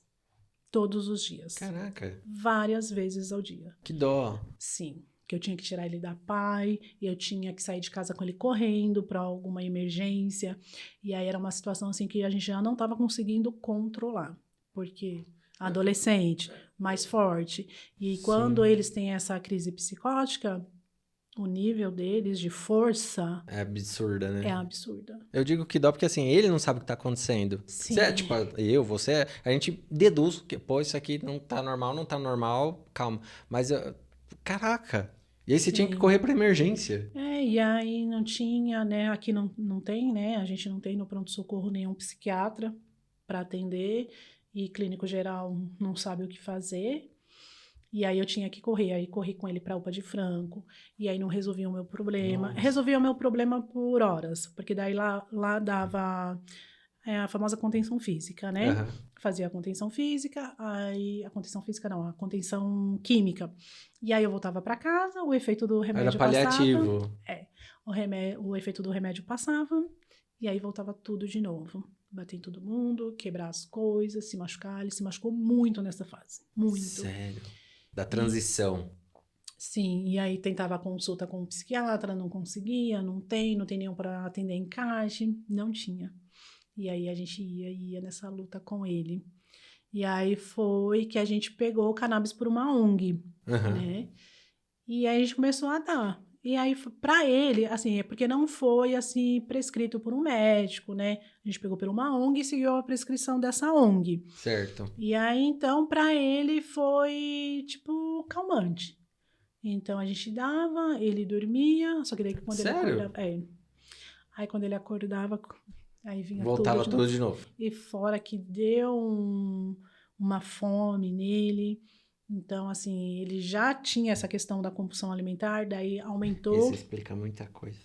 Speaker 2: todos os dias.
Speaker 1: Caraca.
Speaker 2: Várias vezes ao dia.
Speaker 1: Que dó.
Speaker 2: Sim. Que eu tinha que tirar ele da pai, e eu tinha que sair de casa com ele correndo para alguma emergência. E aí era uma situação assim que a gente já não estava conseguindo controlar. Porque adolescente, mais forte. E quando eles têm essa crise psicótica, o nível deles de força
Speaker 1: é absurda, né?
Speaker 2: é absurda.
Speaker 1: Eu digo que dó porque assim, ele não sabe o que tá acontecendo.
Speaker 2: Sim.
Speaker 1: Você tipo, você, a gente deduz que, pô, isso aqui não tá normal, calma. Mas, caraca. E aí você tinha que correr pra emergência.
Speaker 2: E aí não tinha, né? Aqui não tem, né? A gente não tem no pronto-socorro nenhum psiquiatra para atender. E clínico geral não sabe o que fazer. E aí eu tinha que correr. Aí corri com ele para UPA de Franco. E aí não resolvia o meu problema.
Speaker 1: Nossa.
Speaker 2: Resolvia o meu problema por horas. Porque daí lá dava a famosa contenção física, né? Fazia a contenção física, aí a contenção física não, a contenção química. E aí eu voltava para casa, o efeito do remédio passava.
Speaker 1: Era paliativo.
Speaker 2: O efeito do remédio passava, e aí voltava tudo de novo. Bater em todo mundo, quebrar as coisas, se machucar. Ele se machucou muito nessa fase. Muito.
Speaker 1: Sério? Da transição.
Speaker 2: Sim, e aí tentava consulta com um psiquiatra, não conseguia, não tem nenhum para atender encaixe, não tinha. E aí a gente ia nessa luta com ele. E aí foi que a gente pegou o cannabis por uma ONG, né? E aí a gente começou a dar. E aí, pra ele, assim, é porque não foi, assim, prescrito por um médico, né? A gente pegou por uma ONG e seguiu a prescrição dessa ONG.
Speaker 1: Certo.
Speaker 2: E aí, então, pra ele foi, tipo, calmante. Então, a gente dava, ele dormia, só que daí quando
Speaker 1: Sério?
Speaker 2: ele acordava... Aí, quando ele acordava... Aí vinha
Speaker 1: voltava tudo de novo.
Speaker 2: E fora que deu uma fome nele. Então, assim, ele já tinha essa questão da compulsão alimentar, daí aumentou.
Speaker 1: Isso explica muita coisa.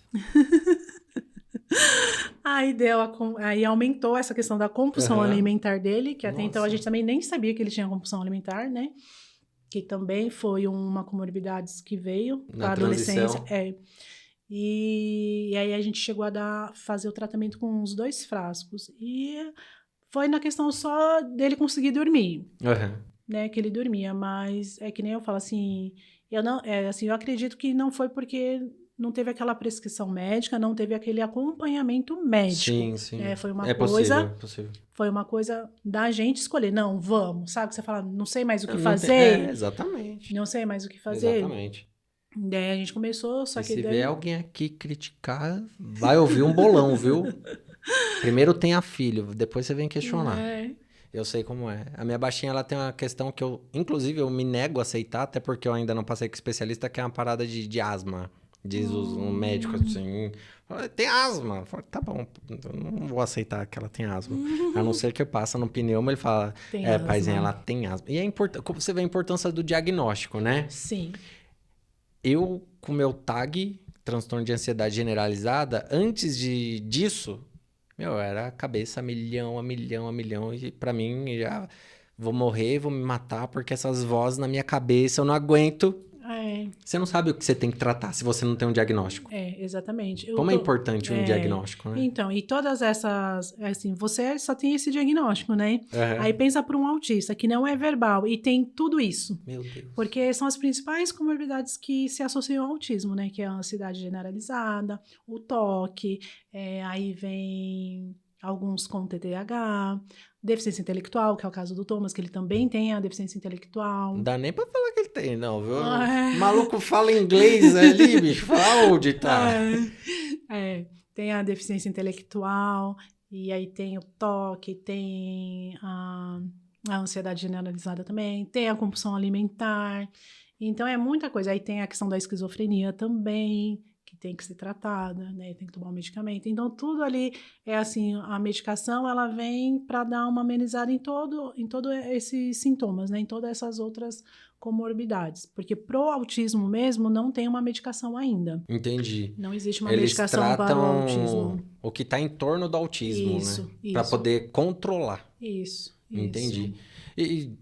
Speaker 2: Aí aumentou essa questão da compulsão alimentar dele, que até então a
Speaker 1: Nossa.
Speaker 2: gente também nem sabia que ele tinha compulsão alimentar, né? Que também foi uma comorbidade que veio
Speaker 1: Na
Speaker 2: da adolescência.
Speaker 1: transição.
Speaker 2: E aí a gente chegou a fazer o tratamento com os 2 frascos. E foi na questão só dele conseguir dormir, né? Que ele dormia, mas é que nem eu falo assim, eu acredito que não foi porque não teve aquela prescrição médica, não teve aquele acompanhamento médico.
Speaker 1: Sim.
Speaker 2: Né? Foi uma
Speaker 1: É
Speaker 2: coisa,
Speaker 1: possível.
Speaker 2: foi uma coisa da gente escolher. Não, vamos, sabe? Você fala, não sei mais o que
Speaker 1: Não
Speaker 2: fazer.
Speaker 1: exatamente.
Speaker 2: Não sei mais o que fazer.
Speaker 1: Exatamente.
Speaker 2: Daí a gente começou, só
Speaker 1: E
Speaker 2: que
Speaker 1: se
Speaker 2: daí...
Speaker 1: vier alguém aqui criticar, vai ouvir um bolão, viu? Primeiro tenha filho, depois você vem questionar. Eu sei como é. A minha baixinha, ela tem uma questão que inclusive, eu me nego a aceitar, até porque eu ainda não passei com especialista, que é uma parada de asma. Diz um médico assim, tem asma. Eu falo, tá bom, eu não vou aceitar que ela tem asma. A não ser que eu passe no pneuma, ele fala, paizinho, ela tem asma. E é importante, como você vê a importância do diagnóstico, né?
Speaker 2: Sim.
Speaker 1: Eu, com meu TAG, transtorno de ansiedade generalizada, antes disso, era cabeça a milhão, e pra mim já vou morrer, vou me matar, porque essas vozes na minha cabeça eu não aguento. Você não sabe o que você tem que tratar se você não tem um diagnóstico.
Speaker 2: Exatamente.
Speaker 1: Como é importante um diagnóstico, né?
Speaker 2: Então, e todas essas, assim, você só tem esse diagnóstico, né? Aí pensa para um autista que não é verbal e tem tudo isso.
Speaker 1: Meu Deus.
Speaker 2: Porque são as principais comorbidades que se associam ao autismo, né? Que é a ansiedade generalizada, o toque, aí vem alguns com TDAH, deficiência intelectual, que é o caso do Thomas, que ele também tem a deficiência intelectual.
Speaker 1: Não dá nem pra falar que ele tem, não, viu? O maluco fala inglês ali, bicho, fala onde tá.
Speaker 2: Tem a deficiência intelectual, e aí tem o toque, tem a ansiedade generalizada também, tem a compulsão alimentar. Então, é muita coisa. Aí tem a questão da esquizofrenia também, que tem que ser tratada, né? Tem que tomar um medicamento. Então, tudo ali é assim, a medicação, ela vem para dar uma amenizada em todo esses sintomas, né? Em todas essas outras comorbidades. Porque pro autismo mesmo, não tem uma medicação ainda.
Speaker 1: Entendi.
Speaker 2: Não existe uma
Speaker 1: Eles
Speaker 2: medicação para o
Speaker 1: tratam
Speaker 2: autismo.
Speaker 1: o que tá em torno do autismo, né? Para poder controlar.
Speaker 2: Isso.
Speaker 1: Entendi. E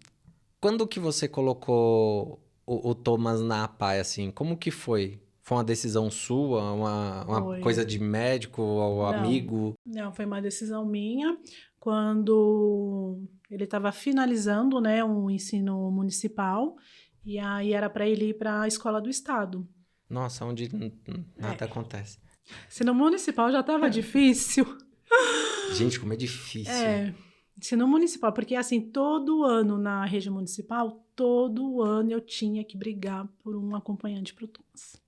Speaker 1: quando que você colocou o Thomas na APA, assim? Como que foi? Foi uma decisão sua? Uma coisa de médico ou amigo?
Speaker 2: Não, foi uma decisão minha. Quando ele estava finalizando, né, um ensino municipal, e aí era para ele ir para a escola do estado.
Speaker 1: Nossa, onde nada acontece.
Speaker 2: Ensino municipal já estava difícil.
Speaker 1: Gente, como é difícil.
Speaker 2: Ensino municipal, porque assim, todo ano na rede municipal, todo ano eu tinha que brigar por um acompanhante para o Thomas.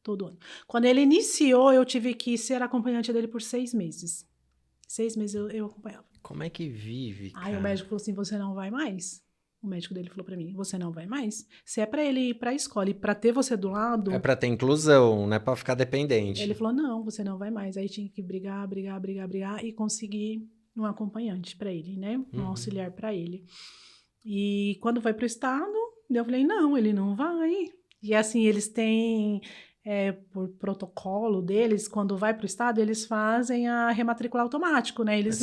Speaker 2: Todo ano. Quando ele iniciou, eu tive que ser acompanhante dele por 6 meses. 6 meses eu acompanhava.
Speaker 1: Como é que vive, cara?
Speaker 2: Aí o médico falou assim, você não vai mais. O médico dele falou pra mim, você não vai mais. Se é pra ele ir pra escola e pra ter você do lado...
Speaker 1: É pra ter inclusão, não é pra ficar dependente.
Speaker 2: Ele falou, não, você não vai mais. Aí tinha que brigar e conseguir um acompanhante pra ele, né? Um auxiliar pra ele. E quando foi pro estado, eu falei, não, ele não vai. E assim, eles têm... por protocolo deles, quando vai para o estado, eles fazem a rematricular automático, né? Eles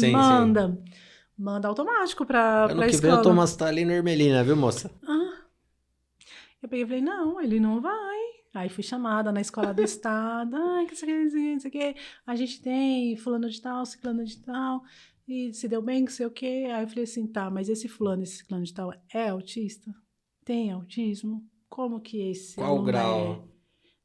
Speaker 2: mandam automático para a escola.
Speaker 1: Ano que vem o Thomas tá ali no Ermelina, viu, moça?
Speaker 2: Eu peguei e falei, não, ele não vai. Aí fui chamada na escola do estado, que isso aqui, a gente tem fulano de tal, ciclano de tal, e se deu bem, que sei o quê. Aí eu falei assim, tá, mas esse fulano, esse ciclano de tal é autista? Tem autismo? Como que esse
Speaker 1: Qual
Speaker 2: aluno
Speaker 1: grau?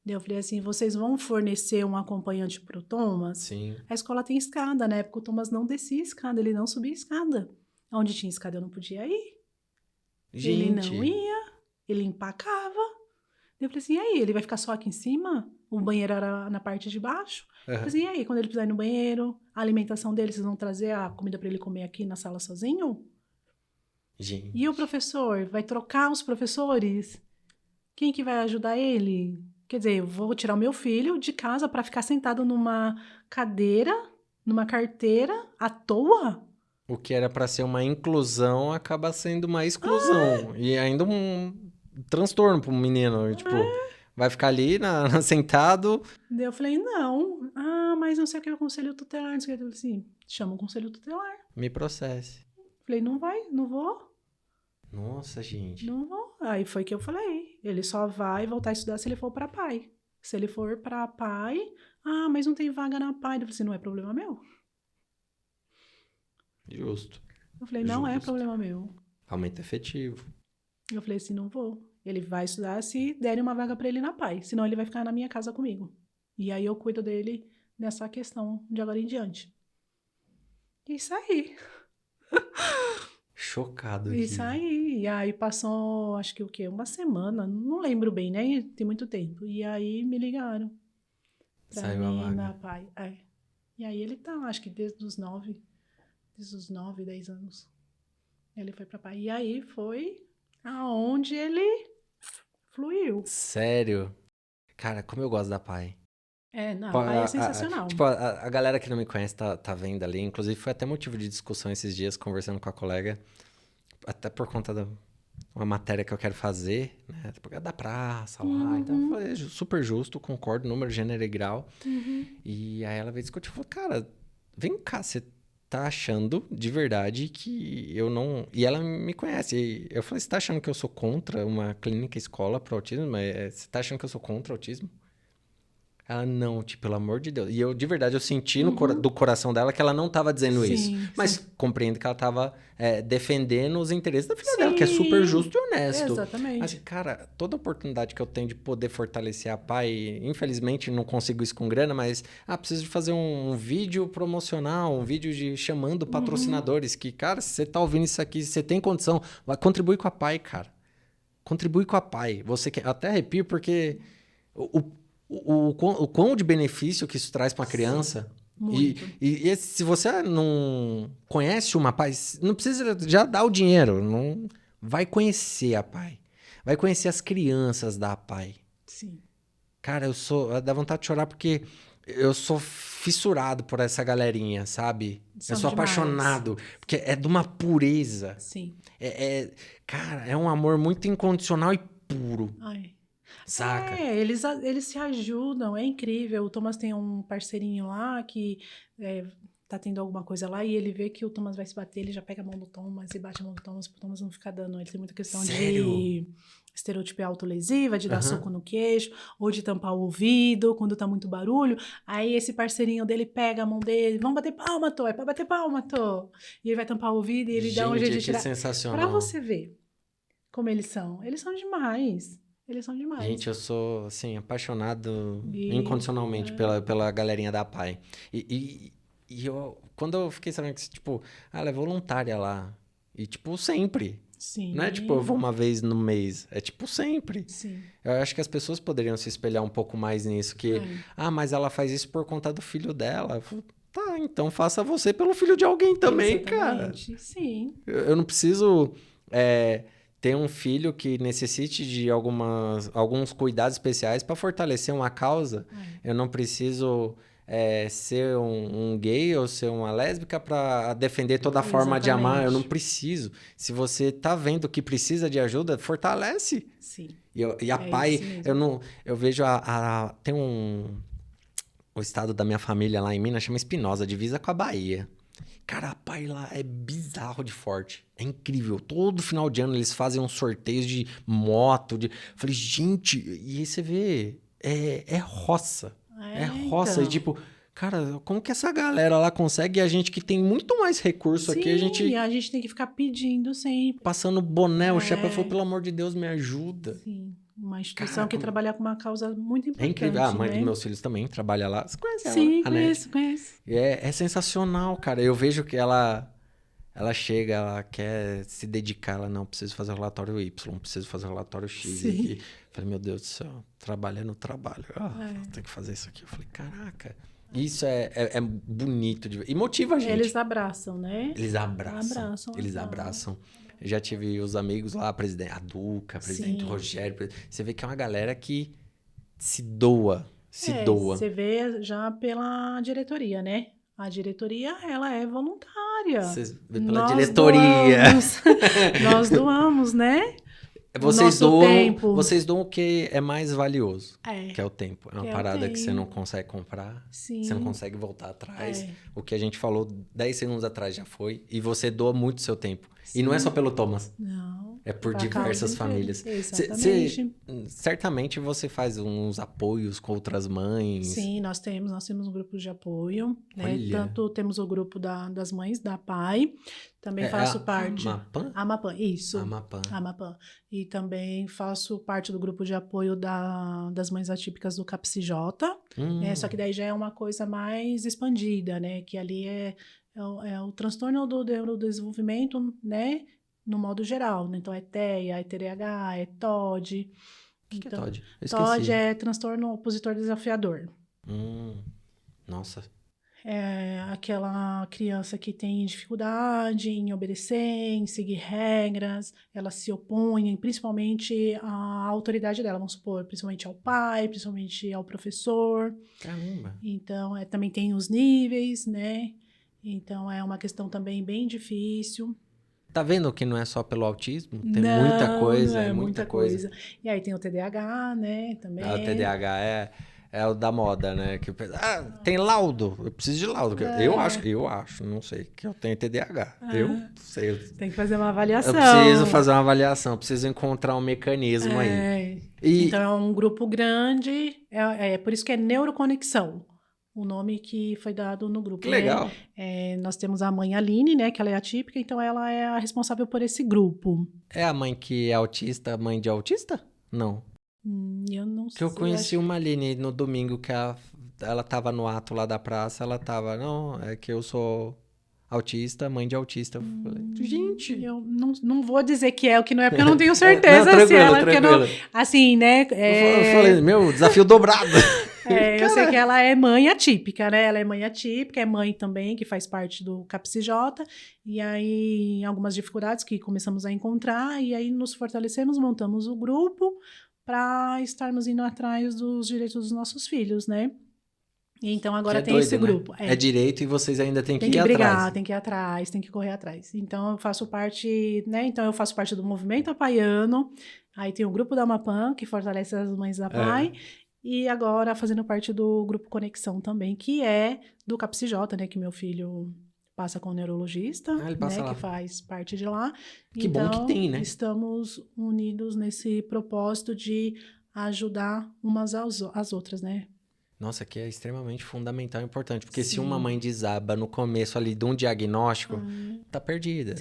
Speaker 2: Eu falei assim, vocês vão fornecer um acompanhante pro Thomas?
Speaker 1: Sim.
Speaker 2: A escola tem escada, né? Porque o Thomas não descia escada, ele não subia escada. Onde tinha escada eu não podia ir.
Speaker 1: Gente.
Speaker 2: Ele não ia, ele empacava. Eu falei assim, e aí, ele vai ficar só aqui em cima? O banheiro era na parte de baixo. Eu falei assim, e aí, quando ele precisar ir no banheiro, a alimentação dele, vocês vão trazer a comida para ele comer aqui na sala sozinho?
Speaker 1: Gente.
Speaker 2: E o professor? Vai trocar os professores? Quem que vai ajudar ele? Quer dizer, eu vou tirar o meu filho de casa para ficar sentado numa cadeira, numa carteira, à toa?
Speaker 1: O que era para ser uma inclusão acaba sendo uma exclusão. E ainda um transtorno para um menino. Tipo, Vai ficar ali sentado.
Speaker 2: Daí eu falei, não. Ah, mas não sei o que é o conselho tutelar. Não sei o que. Eu falei assim, chama o conselho tutelar.
Speaker 1: Me processe.
Speaker 2: Falei, não vai, não vou.
Speaker 1: Nossa, gente.
Speaker 2: Não vou. Aí foi que eu falei. Ele só vai voltar a estudar se ele for pra pai. Se ele for pra pai, mas não tem vaga na pai. Eu falei assim, não é problema meu.
Speaker 1: Justo.
Speaker 2: Eu falei, não é
Speaker 1: Justo.
Speaker 2: problema meu.
Speaker 1: Aumento efetivo.
Speaker 2: Eu falei assim, não vou. Ele vai estudar se derem uma vaga pra ele na pai. Senão ele vai ficar na minha casa comigo. E aí eu cuido dele nessa questão de agora em diante. Isso aí.
Speaker 1: Chocado aqui.
Speaker 2: Isso aí. E aí passou, acho que o quê? Uma semana. Não lembro bem, né? Tem muito tempo. E aí me ligaram. Pra
Speaker 1: Saiu a
Speaker 2: mim
Speaker 1: vaga.
Speaker 2: na pai. É. E aí ele tá, acho que desde os 9, 10 anos. Ele foi pra pai. E aí foi aonde ele fluiu.
Speaker 1: Sério? Cara, como eu gosto da Pai.
Speaker 2: Não,
Speaker 1: Pô,
Speaker 2: a pai é sensacional.
Speaker 1: Tipo, a galera que não me conhece tá vendo ali. Inclusive, foi até motivo de discussão esses dias, conversando com a colega. Até por conta de uma matéria que eu quero fazer, né? Tipo, é da praça lá. Então, foi super justo, concordo, número, gênero e grau. E aí ela veio discutir e falou, cara, vem cá, você tá achando de verdade que eu não... E ela me conhece. E eu falei, você tá achando que eu sou contra uma clínica escola para autismo? Mas você tá achando que eu sou contra autismo? Ela, não, tipo, pelo amor de Deus. E eu, de verdade, eu senti do coração dela que ela não tava dizendo
Speaker 2: Sim,
Speaker 1: isso. Mas
Speaker 2: sim.
Speaker 1: compreendo que ela tava defendendo os interesses da filha dela, que é super justo e honesto.
Speaker 2: Exatamente.
Speaker 1: Mas, cara, toda oportunidade que eu tenho de poder fortalecer a Pai, infelizmente não consigo isso com grana, mas preciso de fazer um vídeo promocional, um vídeo de chamando patrocinadores, que, cara, se você tá ouvindo isso aqui, se você tem condição, vai contribuir com a Pai, cara. Contribui com a Pai. Você quer, até arrepio, porque o quão de benefício que isso traz para uma criança.
Speaker 2: Muito.
Speaker 1: E se você não conhece uma Pai, não precisa já dar o dinheiro. Não, vai conhecer a Pai. Vai conhecer as crianças da Pai.
Speaker 2: Sim.
Speaker 1: Cara, dá vontade de chorar porque eu sou fissurado por essa galerinha, sabe?
Speaker 2: São
Speaker 1: eu sou
Speaker 2: demais.
Speaker 1: apaixonado. Porque é de uma pureza.
Speaker 2: Sim.
Speaker 1: Cara, é um amor muito incondicional e puro.
Speaker 2: Ai.
Speaker 1: Saca?
Speaker 2: Eles se ajudam, é incrível. O Thomas tem um parceirinho lá que tá tendo alguma coisa lá e ele vê que o Thomas vai se bater, ele já pega a mão do Thomas e bate a mão do Thomas pro Thomas não ficar dando. Ele tem muita questão de estereotipia autolesiva, de dar soco no queixo, ou de tampar o ouvido quando tá muito barulho. Aí esse parceirinho dele pega a mão dele, vamos bater palma, Tô, é pra bater palma, Tô. E ele vai tampar o ouvido e ele dá um jeito de tirar.
Speaker 1: Sensacional.
Speaker 2: Pra você ver como eles são. Eles são demais. Eles são demais.
Speaker 1: Gente, eu sou, assim, apaixonado incondicionalmente pela galerinha da Pai. E eu, quando eu fiquei sabendo que, tipo, ela é voluntária lá. E, tipo, sempre.
Speaker 2: Sim.
Speaker 1: Não é, tipo, eu vou uma vez no mês. É, tipo, sempre.
Speaker 2: Sim.
Speaker 1: Eu acho que as pessoas poderiam se espelhar um pouco mais nisso. Que, mas ela faz isso por conta do filho dela. Eu falo, tá, então faça você pelo filho de alguém também,
Speaker 2: Exatamente.
Speaker 1: cara.
Speaker 2: Sim.
Speaker 1: Eu não preciso... ter um filho que necessite de alguns cuidados especiais para fortalecer uma causa. Eu não preciso ser um gay ou ser uma lésbica para defender toda a forma de amar. Eu não preciso. Se você tá vendo que precisa de ajuda, fortalece.
Speaker 2: Sim.
Speaker 1: E a Pai, eu vejo tem o estado da minha família lá em Minas, chama Espinosa, divisa com a Bahia. Cara, a Pai lá é bizarro de forte. É incrível. Todo final de ano eles fazem uns sorteios de moto. Falei, gente, e aí você vê, é roça. É roça.
Speaker 2: Então.
Speaker 1: E tipo, cara, como que essa galera lá consegue? E a gente que tem muito mais recurso aqui, a gente
Speaker 2: tem que ficar pedindo sempre.
Speaker 1: Passando boné, o chefe falou, pelo amor de Deus, me ajuda.
Speaker 2: Sim. Uma instituição que trabalha com uma causa muito importante.
Speaker 1: É incrível. A mãe dos meus filhos também trabalha lá. Você conhece ela?
Speaker 2: Sim, conheço.
Speaker 1: E é sensacional, cara. Eu vejo que ela chega, ela quer se dedicar. Ela, não, preciso fazer o relatório Y, preciso fazer o relatório X.
Speaker 2: Sim.
Speaker 1: E falei, meu Deus do céu, trabalho é no trabalho. Tem que fazer isso aqui. Eu falei, caraca. Isso é bonito. E motiva a gente.
Speaker 2: Eles abraçam, né?
Speaker 1: Eles abraçam. Eu já tive os amigos lá, a Duca, presidente Rogério. Você vê que é uma galera que se doa.
Speaker 2: Você vê já pela diretoria, né? A diretoria, ela é voluntária.
Speaker 1: Você vê pela diretoria.
Speaker 2: Nós doamos, né? nosso tempo.
Speaker 1: Vocês doam o que é mais valioso,
Speaker 2: É,
Speaker 1: que é o tempo. É uma
Speaker 2: que é o
Speaker 1: parada que você não
Speaker 2: tempo.
Speaker 1: consegue comprar,
Speaker 2: Sim.
Speaker 1: você não consegue voltar atrás.
Speaker 2: É.
Speaker 1: O que a gente falou 10 segundos atrás já foi, e você doa muito seu tempo. E não é
Speaker 2: Sim.
Speaker 1: só pelo Thomas,
Speaker 2: Não.
Speaker 1: é por
Speaker 2: Pra
Speaker 1: diversas
Speaker 2: causa
Speaker 1: famílias.
Speaker 2: inteira. Exatamente.
Speaker 1: Certamente você faz uns apoios com outras mães.
Speaker 2: Sim, nós temos um grupo de apoio, né?
Speaker 1: Olha.
Speaker 2: Tanto temos o grupo das mães da PAI, também faço parte.
Speaker 1: Amapã?
Speaker 2: Amapã, isso.
Speaker 1: Amapã.
Speaker 2: Amapã. E também faço parte do grupo de apoio das mães atípicas do CAPSJ, né? Só que daí já é uma coisa mais expandida, né? Que ali é o transtorno do neurodesenvolvimento, né? No modo geral, né? Então é TEA, é TDAH, é TOD.
Speaker 1: O que é
Speaker 2: Então,
Speaker 1: TOD? Eu
Speaker 2: TOD
Speaker 1: esqueci.
Speaker 2: é transtorno opositor desafiador.
Speaker 1: Nossa.
Speaker 2: É aquela criança que tem dificuldade em obedecer, em seguir regras, ela se opõe principalmente à autoridade dela, vamos supor, principalmente ao pai, principalmente ao professor.
Speaker 1: Caramba.
Speaker 2: Então, também tem os níveis, né? Então, é uma questão também bem difícil.
Speaker 1: Tá vendo que não é só pelo autismo? Tem
Speaker 2: Não,
Speaker 1: muita coisa,
Speaker 2: não
Speaker 1: é muita coisa.
Speaker 2: E aí tem o TDAH, né? Também.
Speaker 1: O TDAH é o da moda, né? Que, tem laudo. Eu preciso de laudo. Eu acho, não sei, que eu tenho TDAH. Eu sei.
Speaker 2: Tem que fazer uma avaliação.
Speaker 1: Eu preciso fazer uma avaliação, preciso encontrar um mecanismo aí.
Speaker 2: Então, é um grupo grande, é por isso que é neuroconexão, o nome que foi dado no grupo.
Speaker 1: Que legal.
Speaker 2: Nós temos a mãe Aline, né, que ela é atípica, então ela é a responsável por esse grupo.
Speaker 1: É a mãe que é autista, mãe de autista? Não.
Speaker 2: Eu não sei.
Speaker 1: Que eu conheci uma Aline no domingo que ela tava no ato lá da praça, ela tava, não, é que eu sou autista, mãe de autista. Eu falei, gente...
Speaker 2: Eu não vou dizer que é o que não é, porque eu não tenho certeza
Speaker 1: não,
Speaker 2: se ela...
Speaker 1: tranquilo.
Speaker 2: Assim, né?
Speaker 1: Eu falei, meu, desafio dobrado.
Speaker 2: Eu sei que ela é mãe atípica, né? Ela é mãe atípica, é mãe também, que faz parte do CAPSJ. E aí, algumas dificuldades que começamos a encontrar, e aí nos fortalecemos, montamos o grupo para estarmos indo atrás dos direitos dos nossos filhos, né? E então agora tem
Speaker 1: doido,
Speaker 2: esse grupo.
Speaker 1: Né? É direito e vocês ainda têm que ir
Speaker 2: brigar,
Speaker 1: atrás.
Speaker 2: Tem que ir atrás, tem que correr atrás. Então eu faço parte, né? Então eu faço parte do movimento apaiano. Aí tem o grupo da Amapã, que fortalece as mães da PAI. E agora fazendo parte do grupo Conexão também, que é do CAPSJ, né? Que meu filho passa com o neurologista,
Speaker 1: ele passa
Speaker 2: né?
Speaker 1: lá.
Speaker 2: Que faz parte de lá.
Speaker 1: Que
Speaker 2: então,
Speaker 1: bom que tem, né?
Speaker 2: Estamos unidos nesse propósito de ajudar umas às outras, né?
Speaker 1: Nossa, que é extremamente fundamental e importante. Porque se uma mãe desaba no começo ali de um diagnóstico, tá perdida.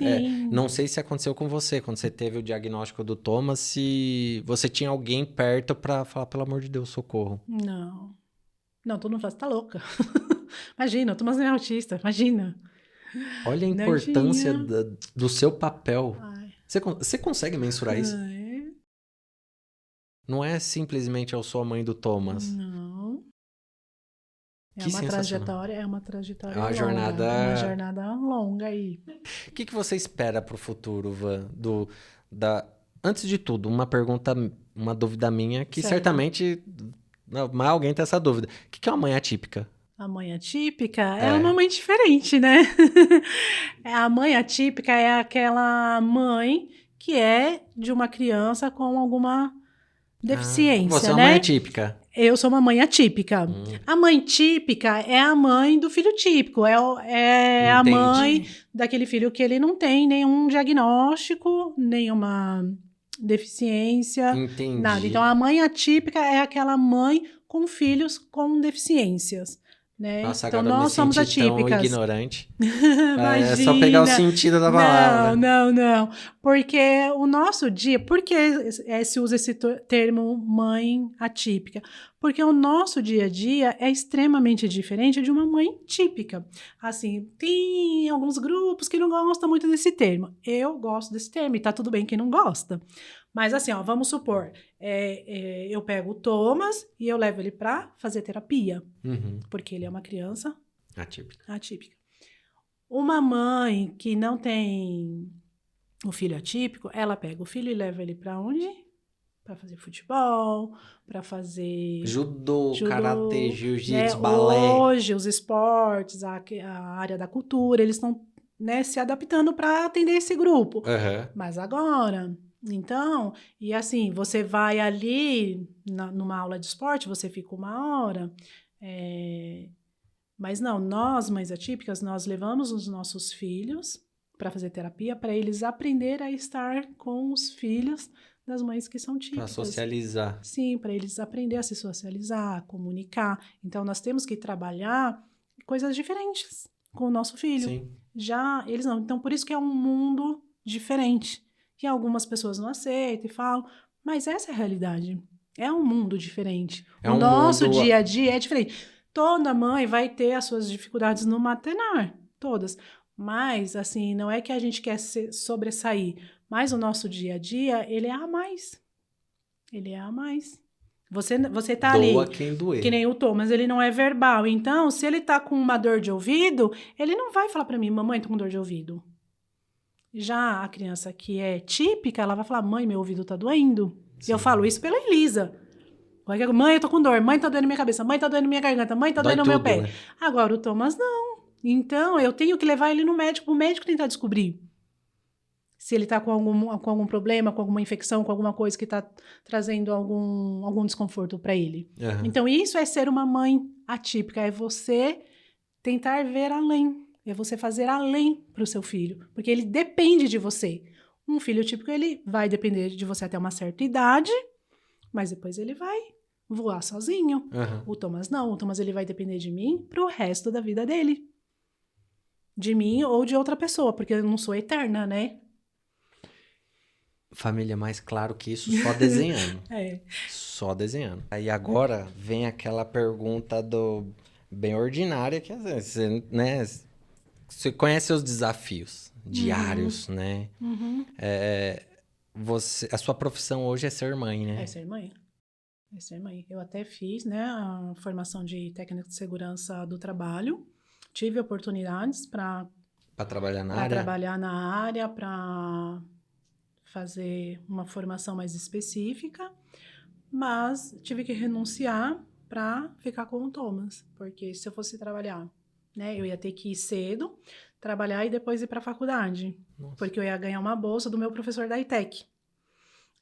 Speaker 1: Não sei se aconteceu com você, quando você teve o diagnóstico do Thomas, se você tinha alguém perto pra falar, pelo amor de Deus, socorro.
Speaker 2: Não. Não, todo mundo fala, você tá louca. Imagina, o Thomas não é autista, imagina.
Speaker 1: Olha a importância do seu papel. Você consegue mensurar isso? Não é simplesmente eu sou a mãe do Thomas.
Speaker 2: Não. É
Speaker 1: Que
Speaker 2: uma trajetória
Speaker 1: É uma
Speaker 2: longa,
Speaker 1: jornada...
Speaker 2: uma jornada longa aí.
Speaker 1: O que você espera pro futuro, Van? Antes de tudo, uma pergunta, uma dúvida minha, que certamente mais alguém tem essa dúvida. O que é uma mãe atípica?
Speaker 2: A mãe atípica é uma mãe diferente, né? A mãe atípica é aquela mãe que é de uma criança com alguma deficiência,
Speaker 1: você é uma mãe atípica.
Speaker 2: Eu sou uma mãe atípica. A mãe típica é a mãe do filho típico. É a mãe daquele filho que ele não tem nenhum diagnóstico, nenhuma deficiência, nada. Então, a mãe atípica é aquela mãe com filhos com deficiências. Né?
Speaker 1: Nossa,
Speaker 2: então,
Speaker 1: agora
Speaker 2: nós somos atípicas.
Speaker 1: Tão ignorante. É só pegar o sentido da palavra.
Speaker 2: Não. Porque o nosso dia... Por que se usa esse termo mãe atípica? Porque o nosso dia a dia é extremamente diferente de uma mãe típica. Assim, tem alguns grupos que não gostam muito desse termo. Eu gosto desse termo e tá tudo bem quem não gosta. Mas assim, vamos supor, eu pego o Thomas e eu levo ele para fazer terapia, porque ele é uma criança atípica. Uma mãe que não tem o filho atípico, ela pega o filho e leva ele para onde? Para fazer futebol, para fazer...
Speaker 1: Judô, karatê, jiu-jitsu, balé.
Speaker 2: Hoje, os esportes, a área da cultura, eles estão se adaptando para atender esse grupo. Mas agora... Então, e assim, você vai ali numa aula de esporte, você fica 1 hora, mas não, nós, mães atípicas, nós levamos os nossos filhos para fazer terapia, para eles aprender a estar com os filhos das mães que são
Speaker 1: Pra
Speaker 2: típicas.
Speaker 1: socializar.
Speaker 2: Sim, para eles aprender a se socializar, a comunicar. Então, nós temos que trabalhar coisas diferentes com o nosso filho.
Speaker 1: Sim.
Speaker 2: Já eles não. Então, por isso que é um mundo diferente. Que algumas pessoas não aceitam e falam, mas essa é a realidade. É um mundo diferente.
Speaker 1: É
Speaker 2: O
Speaker 1: um
Speaker 2: nosso
Speaker 1: mundo-
Speaker 2: dia a dia é diferente. Toda mãe vai ter as suas dificuldades no maternar, todas. Mas, assim, não é que a gente quer sobressair, mas o nosso dia a dia, ele é a mais. Ele é a mais. Você tá
Speaker 1: Doa
Speaker 2: ali,
Speaker 1: quem doer.
Speaker 2: que nem o Thomas, ele não é verbal. Então, se ele tá com uma dor de ouvido, ele não vai falar pra mim, mamãe, tô com dor de ouvido. Já a criança que é típica, ela vai falar, mãe, meu ouvido tá doendo.
Speaker 1: Sim.
Speaker 2: Eu falo isso pela Elisa. Mãe, eu tô com dor. Mãe, tá doendo minha cabeça. Mãe, tá doendo minha garganta. Mãe, tá
Speaker 1: Dói
Speaker 2: doendo meu
Speaker 1: tudo,
Speaker 2: pé.
Speaker 1: né?
Speaker 2: Agora, o Thomas, não. Então, eu tenho que levar ele no médico, pro médico tentar descobrir se ele tá com algum problema, com alguma infecção, com alguma coisa que tá trazendo algum desconforto para ele.
Speaker 1: Aham.
Speaker 2: Então, isso é ser uma mãe atípica, é você tentar ver além, é você fazer além para o seu filho, porque ele depende de você. Um filho típico, ele vai depender de você até uma certa idade, mas depois ele vai voar sozinho.
Speaker 1: Aham.
Speaker 2: O Thomas não, o Thomas ele vai depender de mim pro resto da vida dele. De mim ou de outra pessoa, porque eu não sou eterna, né?
Speaker 1: Família, mais claro que isso, só desenhando.
Speaker 2: É.
Speaker 1: Só desenhando. Aí agora vem aquela pergunta bem ordinária, que às vezes, né? Você conhece os desafios diários, né?
Speaker 2: Uhum.
Speaker 1: A sua profissão hoje é ser mãe, né?
Speaker 2: É ser mãe. É ser mãe. Eu até fiz, né, a formação de técnica de segurança do trabalho. Tive oportunidades para
Speaker 1: Pra trabalhar na
Speaker 2: para
Speaker 1: área?
Speaker 2: trabalhar na área, para fazer uma formação mais específica, mas tive que renunciar para ficar com o Thomas, porque se eu fosse trabalhar, né, eu ia ter que ir cedo, trabalhar e depois ir para a faculdade,
Speaker 1: Nossa.
Speaker 2: porque eu ia ganhar uma bolsa do meu professor da ITEC.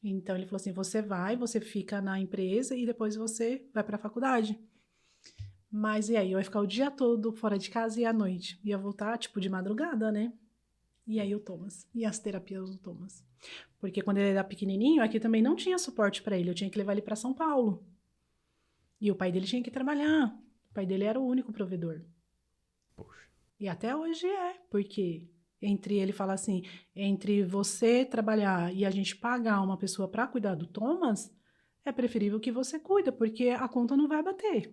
Speaker 2: Então ele falou assim: você fica na empresa e depois você vai para a faculdade. Mas e aí, eu ia ficar o dia todo fora de casa e à noite. Ia voltar, tipo, de madrugada, né? E aí o Thomas. E as terapias do Thomas. Porque quando ele era pequenininho, aqui também não tinha suporte para ele. Eu tinha que levar ele para São Paulo. E o pai dele tinha que trabalhar. O pai dele era o único provedor.
Speaker 1: Poxa.
Speaker 2: E até hoje é. Porque ele fala assim, entre você trabalhar e a gente pagar uma pessoa para cuidar do Thomas, é preferível que você cuida, porque a conta não vai bater.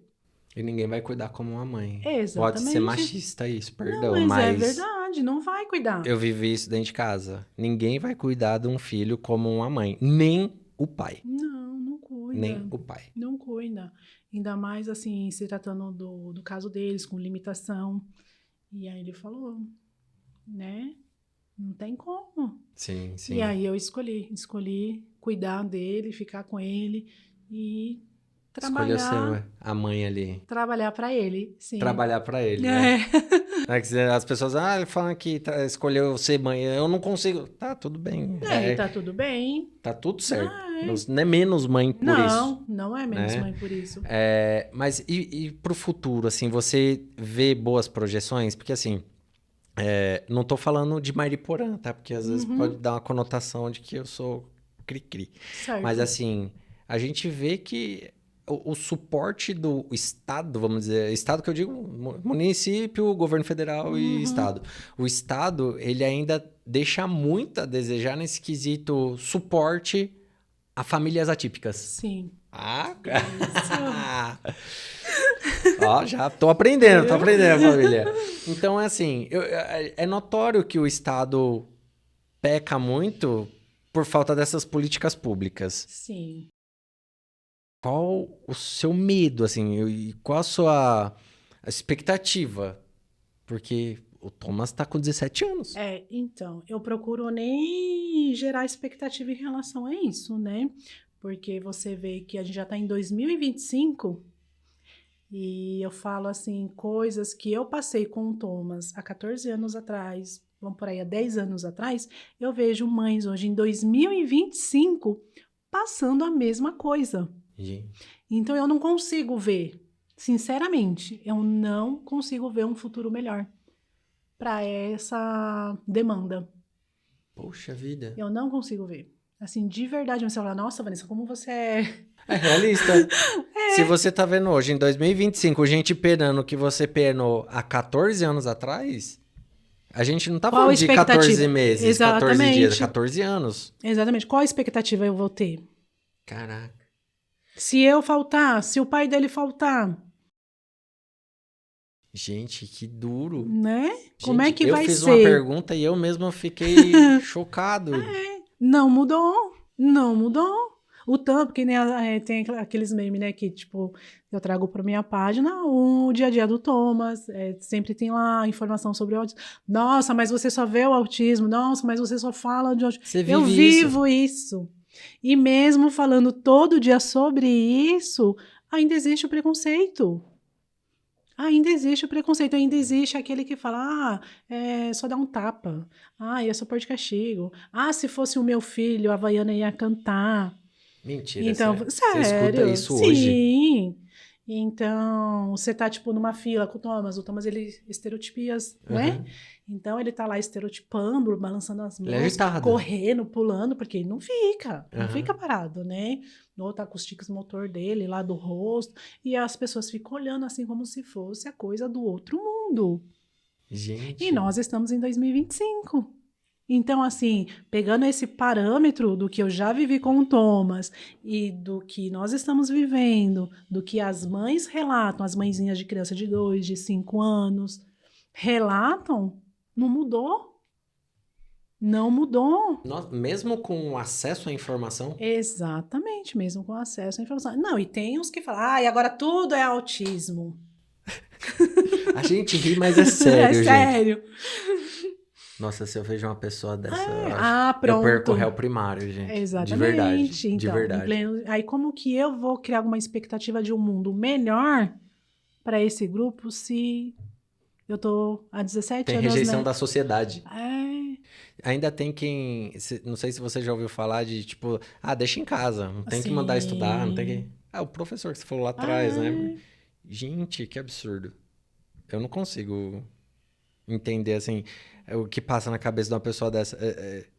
Speaker 1: E ninguém vai cuidar como uma mãe.
Speaker 2: Exatamente.
Speaker 1: Pode ser machista isso, perdão,
Speaker 2: Não, mas é
Speaker 1: mas
Speaker 2: verdade, não vai cuidar.
Speaker 1: eu vivi isso dentro de casa. Ninguém vai cuidar de um filho como uma mãe, nem o pai.
Speaker 2: Não cuida.
Speaker 1: Nem o pai.
Speaker 2: Não cuida. Ainda mais, assim, se tratando do caso deles, com limitação. E aí ele falou, né? Não tem como.
Speaker 1: Sim, sim.
Speaker 2: E aí eu escolhi cuidar dele, ficar com ele e
Speaker 1: Escolheu
Speaker 2: trabalhar.
Speaker 1: ser a mãe ali.
Speaker 2: Trabalhar para ele, sim.
Speaker 1: Trabalhar pra ele, né?
Speaker 2: É.
Speaker 1: É que as pessoas, ele falam que escolheu ser mãe, eu não consigo. Tá, tudo bem.
Speaker 2: E tá tudo bem.
Speaker 1: Tá tudo certo.
Speaker 2: É.
Speaker 1: Não é menos mãe por isso.
Speaker 2: Não é menos
Speaker 1: né?
Speaker 2: mãe por isso.
Speaker 1: Mas e pro futuro, assim, você vê boas projeções? Porque, assim, não tô falando de Mariporã, tá? Porque às vezes pode dar uma conotação de que eu sou cri-cri.
Speaker 2: Certo.
Speaker 1: Mas, assim, a gente vê que o suporte do Estado, vamos dizer, Estado que eu digo, município, governo federal e Estado. O Estado, ele ainda deixa muito a desejar nesse quesito suporte a famílias atípicas.
Speaker 2: Sim.
Speaker 1: Ó, já tô aprendendo, família. Então, é assim, é notório que o Estado peca muito por falta dessas políticas públicas.
Speaker 2: Sim.
Speaker 1: Qual o seu medo, assim, e qual a sua expectativa? Porque o Thomas tá com 17 anos.
Speaker 2: Então, eu procuro nem gerar expectativa em relação a isso, né? Porque você vê que a gente já tá em 2025 e eu falo, assim, coisas que eu passei com o Thomas há 14 anos atrás, vamos por aí, há 10 anos atrás, eu vejo mães hoje em 2025 passando a mesma coisa.
Speaker 1: Gente.
Speaker 2: Então eu não consigo ver, sinceramente, eu não consigo ver um futuro melhor para essa demanda.
Speaker 1: Poxa vida.
Speaker 2: Eu não consigo ver. Assim, de verdade, você fala, nossa, Vanessa, como você é...
Speaker 1: É realista. Se você tá vendo hoje, em 2025, gente penando o que você penou há 14 anos atrás, a gente não tá
Speaker 2: Qual a
Speaker 1: falando de 14
Speaker 2: expectativa?
Speaker 1: meses, 14 dias,
Speaker 2: Exatamente.
Speaker 1: 14 anos.
Speaker 2: Exatamente. Qual a expectativa eu vou ter?
Speaker 1: Caraca.
Speaker 2: Se eu faltar, se o pai dele faltar,
Speaker 1: Gente, que duro.
Speaker 2: né? Como é
Speaker 1: Gente,
Speaker 2: que
Speaker 1: eu
Speaker 2: vai
Speaker 1: fiz uma
Speaker 2: ser?
Speaker 1: pergunta e eu mesmo fiquei chocado.
Speaker 2: Não mudou, não mudou. O tanto, porque né, tem aqueles memes, né, que, tipo, eu trago para minha página o dia a dia do Thomas, sempre tem lá informação sobre o autismo. Nossa, mas você só vê o autismo. Nossa, mas você só fala de autismo.
Speaker 1: Você
Speaker 2: Eu
Speaker 1: vive
Speaker 2: vivo isso. E mesmo falando todo dia sobre isso, ainda existe o preconceito. Ainda existe o preconceito, ainda existe aquele que fala, só dá um tapa. É só pôr de castigo. Se fosse o meu filho, a Havaiana ia cantar.
Speaker 1: Mentira,
Speaker 2: Então,
Speaker 1: você escuta
Speaker 2: sério,
Speaker 1: isso hoje?
Speaker 2: sim. Então, você tá, tipo, numa fila com o Thomas, ele estereotipias, né?
Speaker 1: Aham.
Speaker 2: Então, ele tá lá estereotipando, balançando as
Speaker 1: Ele é
Speaker 2: mãos,
Speaker 1: agitado.
Speaker 2: correndo, pulando, porque ele não
Speaker 1: Aham.
Speaker 2: fica parado, né? Ou tá com os tiques motor dele lá do rosto, e as pessoas ficam olhando assim como se fosse a coisa do outro mundo. E
Speaker 1: Gente.
Speaker 2: nós estamos em 2025. Então, assim, pegando esse parâmetro do que eu já vivi com o Thomas e do que nós estamos vivendo, do que as mães relatam, as mãezinhas de criança de 2, de 5 anos, relatam, não mudou. Não mudou.
Speaker 1: Mesmo com acesso à informação,
Speaker 2: Exatamente, mesmo com acesso à informação. Não, e tem os que falam, e agora tudo é autismo.
Speaker 1: a gente ri, mas é
Speaker 2: É
Speaker 1: sério, gente.
Speaker 2: sério.
Speaker 1: Nossa, se eu vejo uma pessoa dessa, eu acho. Eu
Speaker 2: Pronto.
Speaker 1: perco o réu primário, gente.
Speaker 2: Exatamente.
Speaker 1: De verdade.
Speaker 2: Então,
Speaker 1: De verdade.
Speaker 2: aí como que eu vou criar alguma expectativa de um mundo melhor para esse grupo se eu tô há 17
Speaker 1: Tem
Speaker 2: anos,
Speaker 1: rejeição
Speaker 2: né?
Speaker 1: da sociedade.
Speaker 2: É,
Speaker 1: Ainda tem quem. Não sei se você já ouviu falar de tipo, deixa em casa, não tem que mandar estudar, não tem que. O professor que você falou lá atrás, né? Gente, que absurdo. Eu não consigo entender assim o que passa na cabeça de uma pessoa dessa.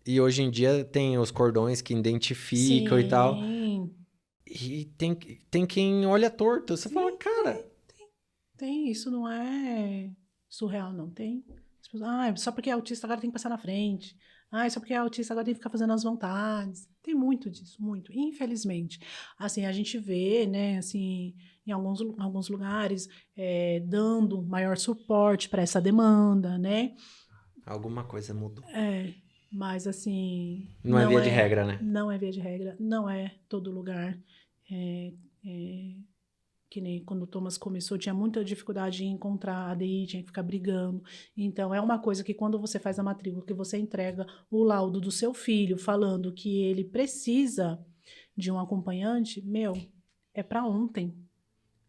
Speaker 1: E hoje em dia tem os cordões que identificam e tal. E tem quem olha torto. Você fala, cara.
Speaker 2: Tem, isso não é surreal, não. Tem. As pessoas, só porque é autista agora tem que passar na frente. Só porque é autista agora tem que ficar fazendo as vontades. Tem muito disso, muito. Infelizmente. Assim, a gente vê, né, assim, em alguns lugares, dando maior suporte para essa demanda, né?
Speaker 1: Alguma coisa mudou.
Speaker 2: Mas assim.
Speaker 1: Não é via de regra, né?
Speaker 2: Não é via de regra. Não é todo lugar. Que nem quando o Thomas começou, tinha muita dificuldade em encontrar ADI, tinha que ficar brigando. Então, é uma coisa que quando você faz a matrícula, que você entrega o laudo do seu filho falando que ele precisa de um acompanhante, é para ontem.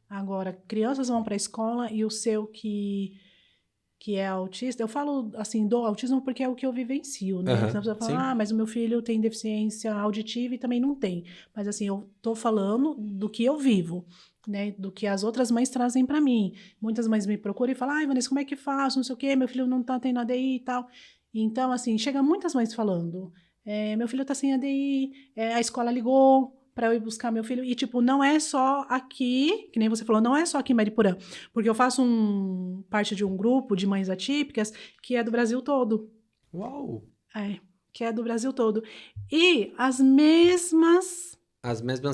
Speaker 2: Agora, crianças vão para a escola e o seu que é autista, eu falo assim do autismo porque é o que eu vivencio, né? Senão a pessoa fala, mas o meu filho tem deficiência auditiva e também não tem. Mas assim, eu tô falando do que eu vivo, né? Do que as outras mães trazem para mim. Muitas mães me procuram e falam, Vanessa, como é que faço? Não sei o quê, meu filho não tá tendo ADI e tal. Então, assim, chega muitas mães falando, meu filho tá sem ADI, a escola ligou para eu ir buscar meu filho. E, tipo, não é só aqui, que nem você falou, não é só aqui em Mariporã. Porque eu faço parte de um grupo de mães atípicas que é do Brasil todo.
Speaker 1: Uau!
Speaker 2: Que é do Brasil todo. E as mesmas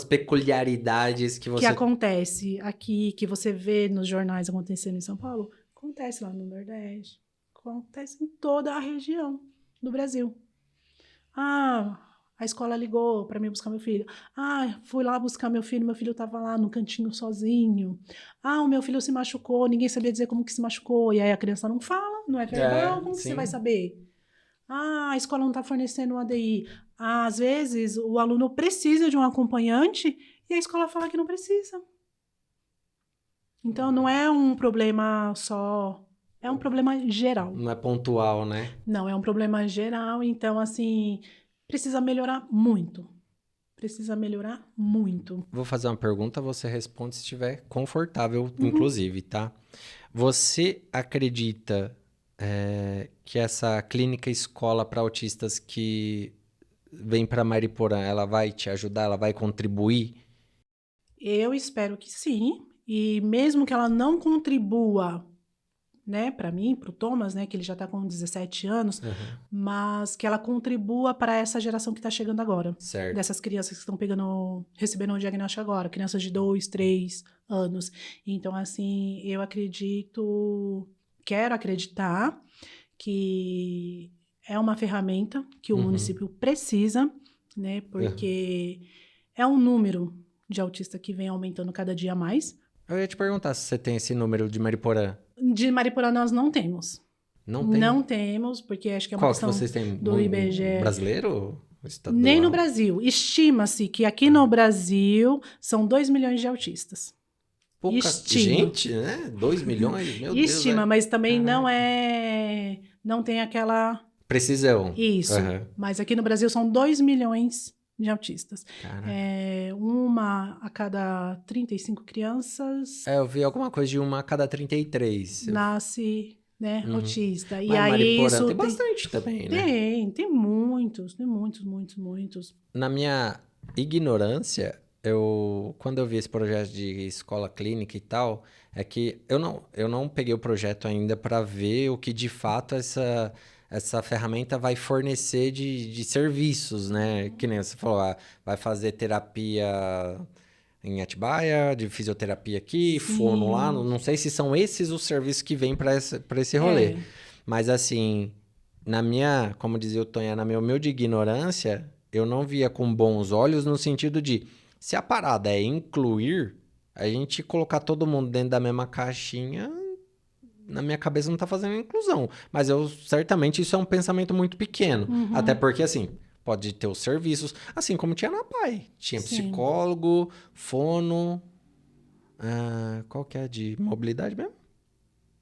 Speaker 1: peculiaridades que você...
Speaker 2: Que acontece aqui, que você vê nos jornais acontecendo em São Paulo, acontece lá no Nordeste. Acontece em toda a região do Brasil. A escola ligou para mim buscar meu filho. Fui lá buscar meu filho estava lá no cantinho sozinho. O meu filho se machucou, ninguém sabia dizer como que se machucou. E aí a criança não fala, não é verbal, como que você vai saber? A escola não está fornecendo um ADI. Às vezes, o aluno precisa de um acompanhante e a escola fala que não precisa. Então, não é um problema só É um problema geral.
Speaker 1: Não é pontual, né?
Speaker 2: Não, é um problema geral, então, assim, precisa melhorar muito. Precisa melhorar muito.
Speaker 1: Vou fazer uma pergunta, você responde se estiver confortável,
Speaker 2: Uhum.
Speaker 1: inclusive, tá? Você acredita que essa clínica escola para autistas que vem para Mariporã, ela vai te ajudar, ela vai contribuir?
Speaker 2: Eu espero que sim, e mesmo que ela não contribua, né, para mim, para o Thomas, né, que ele já está com 17 anos,
Speaker 1: Aham.
Speaker 2: mas que ela contribua para essa geração que está chegando agora,
Speaker 1: Certo.
Speaker 2: dessas crianças que estão recebendo o diagnóstico agora, crianças de 2, 3 anos. Então, assim, eu acredito, quero acreditar que é uma ferramenta que o
Speaker 1: Uhum.
Speaker 2: município precisa, né,
Speaker 1: Aham.
Speaker 2: porque é um número de autista que vem aumentando cada dia mais.
Speaker 1: Eu ia te perguntar se você tem esse número de Mariporã.
Speaker 2: De Mariporã nós não temos.
Speaker 1: Não tem?
Speaker 2: Não temos, porque acho que é uma
Speaker 1: Qual que
Speaker 2: questão
Speaker 1: vocês têm?
Speaker 2: do IBGE.
Speaker 1: Brasileiro ou
Speaker 2: Nem no
Speaker 1: estadual?
Speaker 2: Brasil. Estima-se que aqui no Brasil são 2 milhões de autistas.
Speaker 1: Pouca
Speaker 2: Estima.
Speaker 1: gente, né? 2 milhões? Meu Deus,
Speaker 2: Estima,
Speaker 1: é.
Speaker 2: mas também não
Speaker 1: Caraca.
Speaker 2: é. Não tem aquela.
Speaker 1: Precisão.
Speaker 2: Isso.
Speaker 1: Aham.
Speaker 2: Mas aqui no Brasil são 2 milhões de autistas.
Speaker 1: Caraca.
Speaker 2: Uma a cada 35 crianças
Speaker 1: Eu vi alguma coisa de uma a cada 33.
Speaker 2: nasce, né,
Speaker 1: Uhum.
Speaker 2: autista. E
Speaker 1: Mas
Speaker 2: aí
Speaker 1: Mariporã
Speaker 2: isso
Speaker 1: tem bastante também, né?
Speaker 2: tem muitos, muitos.
Speaker 1: Na minha ignorância, quando eu vi esse projeto de escola clínica e tal, é que eu não peguei o projeto ainda para ver o que de fato essa ferramenta vai fornecer de serviços, né? Que nem você falou, vai fazer terapia em Atibaia, de fisioterapia aqui, fono lá.
Speaker 2: Sim,
Speaker 1: Não sei se são esses os serviços que vêm para esse rolê.
Speaker 2: é.
Speaker 1: Mas assim, como dizia o Tonha, na minha humilde ignorância, eu não via com bons olhos no sentido de, se a parada é incluir, a gente colocar todo mundo dentro da mesma caixinha, na minha cabeça não tá fazendo inclusão. Mas certamente isso é um pensamento muito pequeno. Até
Speaker 2: Uhum,
Speaker 1: porque, assim, pode ter os serviços, assim como tinha na PAI. Tinha
Speaker 2: sim.
Speaker 1: psicólogo, fono, qual que é de mobilidade mesmo?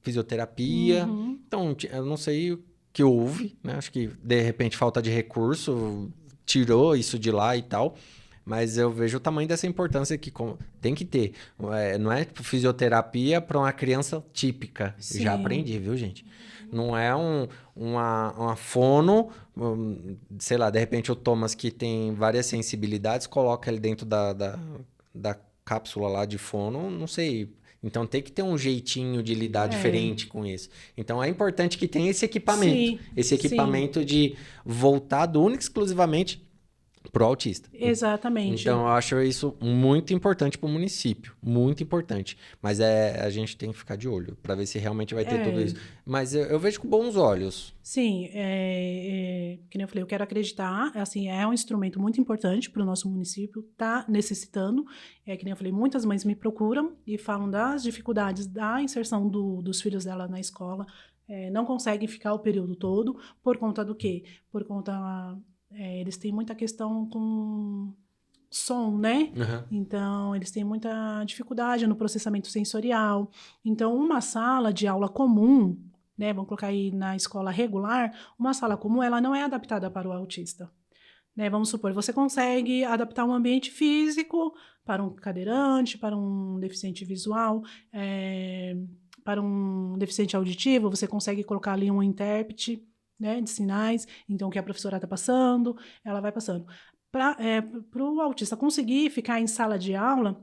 Speaker 1: Fisioterapia.
Speaker 2: Uhum,
Speaker 1: Então, eu não sei o que houve, né? Acho que, de repente, falta de recurso tirou isso de lá e tal. Mas eu vejo o tamanho dessa importância que tem que ter. Não é tipo fisioterapia para uma criança típica. Já
Speaker 2: sim.
Speaker 1: aprendi, viu, gente? Não é uma fono, sei lá, de repente o Thomas, que tem várias sensibilidades, coloca ele dentro da cápsula lá de fono, não sei. Então tem que ter um jeitinho de lidar
Speaker 2: É.
Speaker 1: diferente com isso. Então é importante que tenha esse equipamento.
Speaker 2: Sim,
Speaker 1: Esse
Speaker 2: sim.
Speaker 1: equipamento de voltado única e exclusivamente pro autista. Então,
Speaker 2: Exatamente.
Speaker 1: eu acho isso muito importante para o município. Muito importante. Mas a gente tem que ficar de olho para ver se realmente vai ter tudo
Speaker 2: É.
Speaker 1: isso. Mas eu vejo com bons olhos.
Speaker 2: Sim, que nem eu falei, eu quero acreditar, assim, é um instrumento muito importante para o nosso município, tá necessitando, que nem eu falei, muitas mães me procuram e falam das dificuldades da inserção dos filhos dela na escola, não conseguem ficar o período todo, por conta do quê? Por conta, eles têm muita questão com som, né?
Speaker 1: Aham.
Speaker 2: Então, eles têm muita dificuldade no processamento sensorial. Então, uma sala de aula comum, né? Vamos colocar aí na escola regular, uma sala comum, ela não é adaptada para o autista. Né? Vamos supor, você consegue adaptar um ambiente físico para um cadeirante, para um deficiente visual, para um deficiente auditivo, você consegue colocar ali um intérprete, né, de sinais, então o que a professora está passando, ela vai passando. Para o autista conseguir ficar em sala de aula,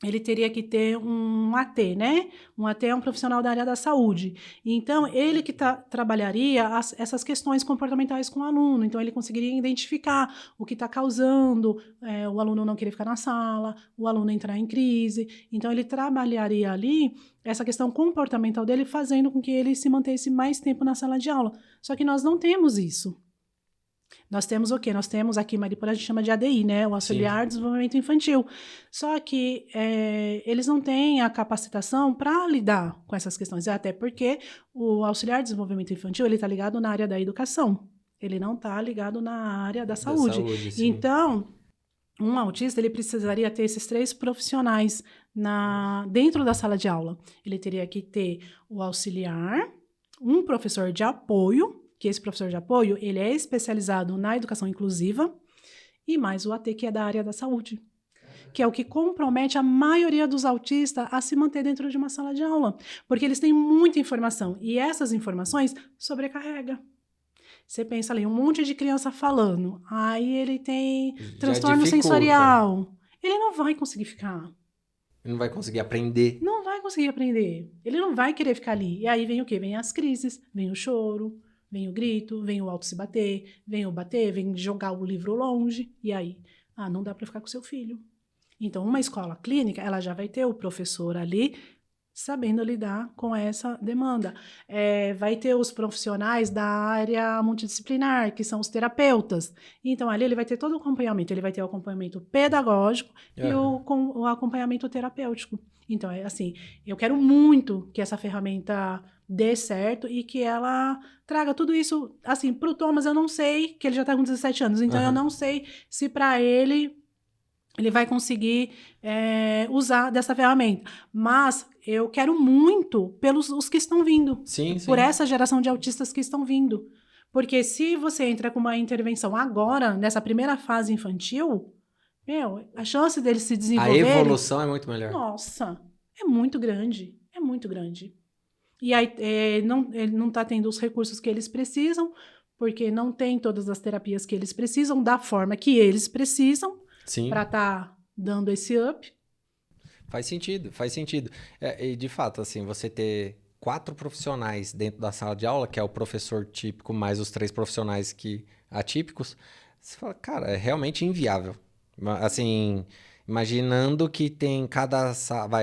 Speaker 2: ele teria que ter um AT, né? Um AT é um profissional da área da saúde. Então, ele que trabalharia essas questões comportamentais com o aluno. Então, ele conseguiria identificar o que está causando o aluno não querer ficar na sala, o aluno entrar em crise. Então, ele trabalharia ali essa questão comportamental dele, fazendo com que ele se mantesse mais tempo na sala de aula. Só que nós não temos isso. Nós temos o quê? Nós temos aqui em Mariporã, a gente chama de ADI, né? O Auxiliar de Desenvolvimento Infantil. Só que eles não têm a capacitação para lidar com essas questões, até porque o Auxiliar de Desenvolvimento Infantil, ele está ligado na área da educação. Ele não está ligado na área da
Speaker 1: Da
Speaker 2: saúde.
Speaker 1: saúde, sim.
Speaker 2: Então, um autista, ele precisaria ter esses 3 profissionais dentro da sala de aula. Ele teria que ter o auxiliar, um professor de apoio, que esse professor de apoio, ele é especializado na educação inclusiva, e mais o AT, que é da área da saúde, que é o que compromete a maioria dos autistas a se manter dentro de uma sala de aula, porque eles têm muita informação, e essas informações sobrecarrega. Você pensa ali, um monte de criança falando, aí ele tem transtorno sensorial, ele não vai conseguir ficar.
Speaker 1: Ele não vai conseguir aprender.
Speaker 2: Não vai conseguir aprender. Ele não vai querer ficar ali. E aí vem o quê? Vem as crises, vem o choro, vem o grito, vem o auto se bater, vem jogar o livro longe. E aí, não dá para ficar com seu filho. Então, uma escola clínica, ela já vai ter o professor ali sabendo lidar com essa demanda. Vai ter os profissionais da área multidisciplinar, que são os terapeutas. Então, ali ele vai ter todo o acompanhamento. Ele vai ter o acompanhamento pedagógico e o acompanhamento terapêutico. Então, assim, eu quero muito que essa ferramenta dê certo e que ela traga tudo isso. Assim, para o Thomas, eu não sei, que ele já está com 17 anos, então eu não sei se para ele vai conseguir usar dessa ferramenta. Mas eu quero muito pelos os que estão vindo.
Speaker 1: Sim.
Speaker 2: Por essa geração de autistas que estão vindo. Porque se você entra com uma intervenção agora, nessa primeira fase infantil, a chance deles se desenvolverem...
Speaker 1: A evolução é muito melhor.
Speaker 2: Nossa, é muito grande. É muito grande. E aí ele não está tendo os recursos que eles precisam, porque não tem todas as terapias que eles precisam, da forma que eles precisam, para estar dando esse up.
Speaker 1: Faz sentido. E de fato, assim, você ter 4 profissionais dentro da sala de aula, que é o professor típico mais os 3 profissionais atípicos, você fala, cara, é realmente inviável. Assim, imaginando que tem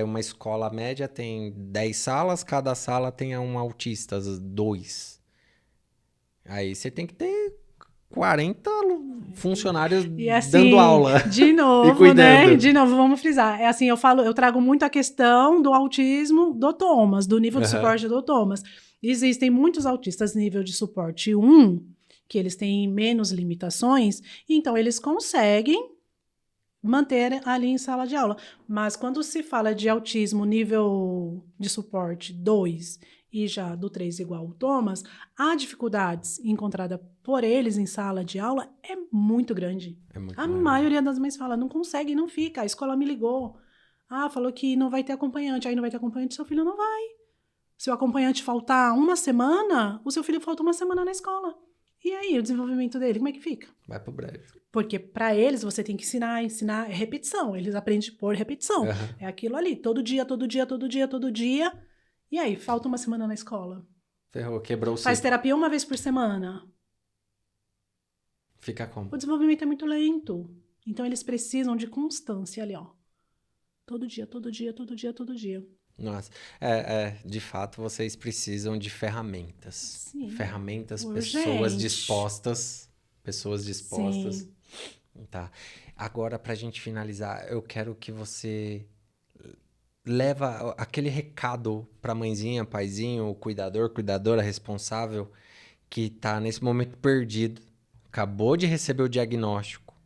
Speaker 1: uma escola média tem 10 salas, cada sala tenha um autista, 2. Aí você tem que ter 40 funcionários
Speaker 2: e assim,
Speaker 1: dando aula.
Speaker 2: De novo, né? De novo, vamos frisar. É assim, eu trago muito a questão do autismo do Thomas, do nível de suporte do Thomas. Existem muitos autistas nível de suporte 1, que eles têm menos limitações, então eles conseguem manter ali em sala de aula. Mas quando se fala de autismo nível de suporte 2 e já do 3 igual o Thomas, a dificuldades encontrada por eles em sala de aula é muito grande. A maioria das mães fala, não consegue, não fica. A escola me ligou. Falou que não vai ter acompanhante. Aí não vai ter acompanhante, seu filho não vai. Se o acompanhante faltar uma semana, o seu filho falta uma semana na escola. E aí, o desenvolvimento dele, como é que fica?
Speaker 1: Vai pro breve. Porque
Speaker 2: para eles, você tem que ensinar é repetição. Eles aprendem por repetição. É aquilo ali, todo dia. E aí, falta uma semana na escola.
Speaker 1: Ferrou, quebrou o
Speaker 2: Faz terapia uma vez por semana.
Speaker 1: Fica como?
Speaker 2: O desenvolvimento é muito lento. Então, eles precisam de constância ali, ó. Todo dia.
Speaker 1: Nossa, de fato, vocês precisam de ferramentas.
Speaker 2: Sim.
Speaker 1: Ferramentas,
Speaker 2: urgente.
Speaker 1: Pessoas dispostas.
Speaker 2: Sim.
Speaker 1: Tá. Agora, pra gente finalizar, eu quero que você leva aquele recado pra mãezinha, paizinho, cuidador, cuidadora, responsável, que tá nesse momento perdido, acabou de receber o diagnóstico,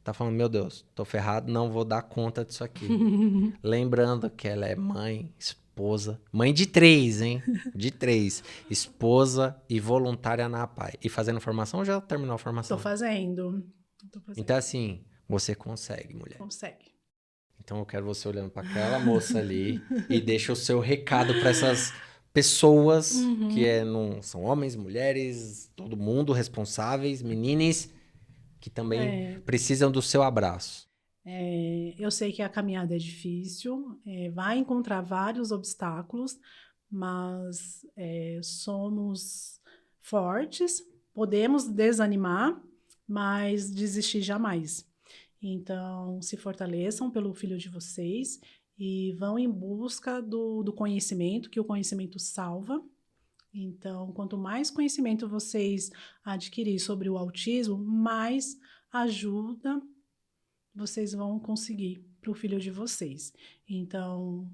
Speaker 1: tá falando, meu Deus, tô ferrado, não vou dar conta disso aqui. Lembrando que ela é mãe, esposa, mãe de 3, hein? De 3. Esposa e voluntária na APAE. E fazendo formação ou já terminou a formação?
Speaker 2: Tô fazendo.
Speaker 1: Então, assim, você consegue, mulher.
Speaker 2: Consegue.
Speaker 1: Então, eu quero você olhando para aquela moça ali e deixa o seu recado para essas pessoas que não são homens, mulheres, todo mundo, responsáveis, meninas, que também precisam do seu abraço.
Speaker 2: Eu sei que a caminhada é difícil, vai encontrar vários obstáculos, mas somos fortes, podemos desanimar, mas desistir jamais. Então, se fortaleçam pelo filho de vocês e vão em busca do conhecimento, que o conhecimento salva. Então, quanto mais conhecimento vocês adquirirem sobre o autismo, mais ajuda vocês vão conseguir para o filho de vocês. Então,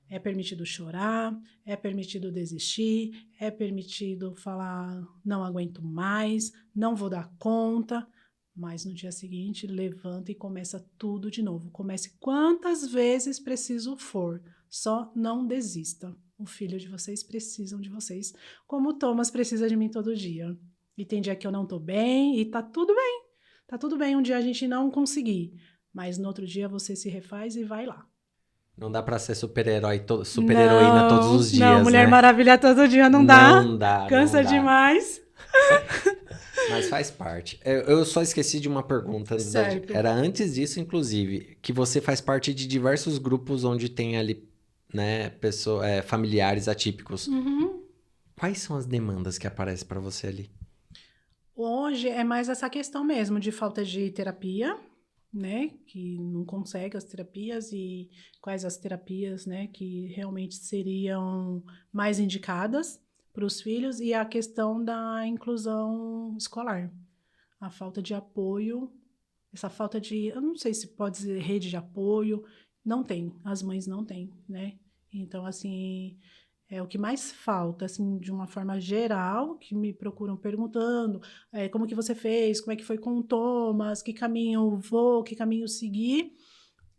Speaker 2: é permitido chorar, é permitido desistir, é permitido falar, não aguento mais, não vou dar conta, mas no dia seguinte, levanta e começa tudo de novo. Comece quantas vezes preciso for, só não desista. O filho de vocês precisam de vocês, como o Thomas precisa de mim todo dia. E tem dia que eu não tô bem e tá tudo bem. Tá tudo bem um dia a gente não conseguir, mas no outro dia você se refaz e vai lá.
Speaker 1: Não dá pra ser super-herói, super-heroína todos os dias,
Speaker 2: não, Mulher
Speaker 1: né?
Speaker 2: Maravilha todo dia não dá.
Speaker 1: Não dá,
Speaker 2: Cansa
Speaker 1: não dá.
Speaker 2: demais.
Speaker 1: Mas faz parte. Eu só esqueci de uma pergunta.
Speaker 2: Certo.
Speaker 1: Era antes disso, inclusive, que você faz parte de diversos grupos onde tem ali, né, familiares atípicos.
Speaker 2: Uhum.
Speaker 1: Quais são as demandas que aparecem pra você ali?
Speaker 2: Hoje é mais essa questão mesmo de falta de terapia, né? Que não consegue as terapias e quais as terapias, né? Que realmente seriam mais indicadas para os filhos e a questão da inclusão escolar. A falta de apoio, essa falta de, eu não sei se pode dizer rede de apoio, não tem, as mães não têm, né? Então, assim, é o que mais falta, assim, de uma forma geral, que me procuram perguntando como que você fez, como é que foi com o Thomas, que caminho vou, que caminho seguir,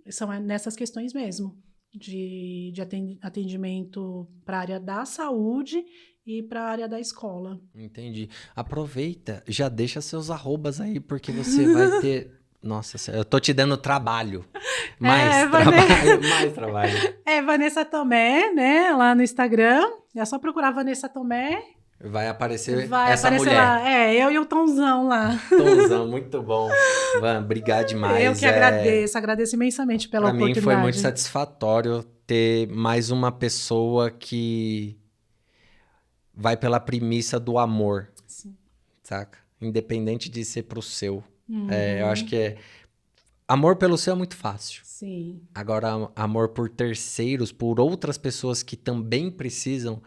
Speaker 2: são nessas questões mesmo, de atendimento para a área da saúde e para a área da escola.
Speaker 1: Entendi. Aproveita, já deixa seus arrobas aí, porque você vai ter... Nossa, eu tô te dando trabalho. Mais trabalho, mais trabalho.
Speaker 2: É Vanessa Tomé, né? Lá no Instagram. É só procurar Vanessa Tomé.
Speaker 1: Vai aparecer
Speaker 2: Vai
Speaker 1: essa
Speaker 2: aparecer
Speaker 1: mulher.
Speaker 2: lá. Eu e o Tomzão lá.
Speaker 1: Tomzão, muito bom. Van, obrigado demais.
Speaker 2: Eu que agradeço imensamente pela oportunidade.
Speaker 1: Pra mim foi muito satisfatório ter mais uma pessoa que vai pela premissa do amor.
Speaker 2: Sim.
Speaker 1: Saca? Independente de ser pro seu.
Speaker 2: Uhum.
Speaker 1: Eu acho que amor pelo seu é muito fácil.
Speaker 2: Sim.
Speaker 1: Agora, amor por terceiros, por outras pessoas que também precisam,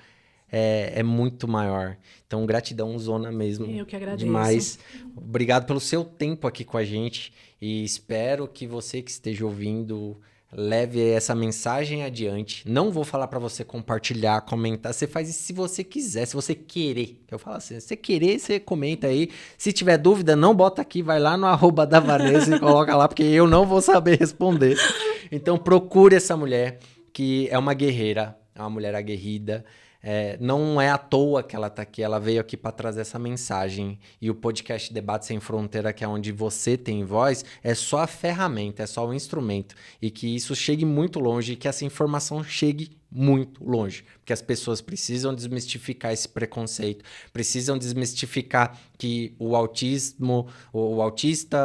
Speaker 1: é muito maior. Então, gratidão, zona mesmo.
Speaker 2: Eu que agradeço.
Speaker 1: Demais. Obrigado pelo seu tempo aqui com a gente. E espero que você que esteja ouvindo leve essa mensagem adiante. Não vou falar para você compartilhar, comentar. Você faz isso se você quiser, se você querer. Eu falo assim, se você querer, você comenta aí. Se tiver dúvida, não bota aqui, vai lá no @ da Vanessa e coloca lá, porque eu não vou saber responder. Então procure essa mulher que é uma guerreira, é uma mulher aguerrida. Não é à toa que ela tá aqui, ela veio aqui para trazer essa mensagem. E o podcast Debate Sem Fronteira, que é onde você tem voz, é só a ferramenta, é só o instrumento. E que isso chegue muito longe e que essa informação chegue muito longe. Porque as pessoas precisam desmistificar esse preconceito, precisam desmistificar que o autismo, o autista,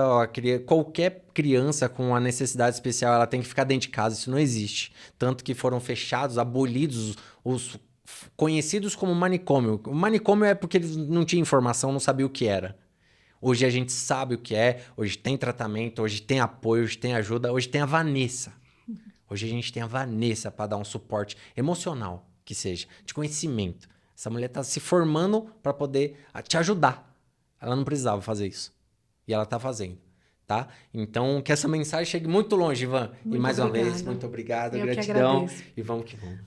Speaker 1: qualquer criança com uma necessidade especial, ela tem que ficar dentro de casa. Isso não existe. Tanto que foram fechados, abolidos os conhecidos como manicômio. O manicômio é porque eles não tinham informação, não sabiam o que era. Hoje a gente sabe o que é, hoje tem tratamento, hoje tem apoio, hoje tem ajuda, hoje tem a Vanessa. Hoje a gente tem a Vanessa para dar um suporte emocional, que seja, de conhecimento. Essa mulher está se formando para poder te ajudar. Ela não precisava fazer isso. E ela está fazendo. Tá? Então, que essa mensagem chegue muito longe, Ivan. E mais uma vez, muito obrigado, gratidão. E vamos que vamos.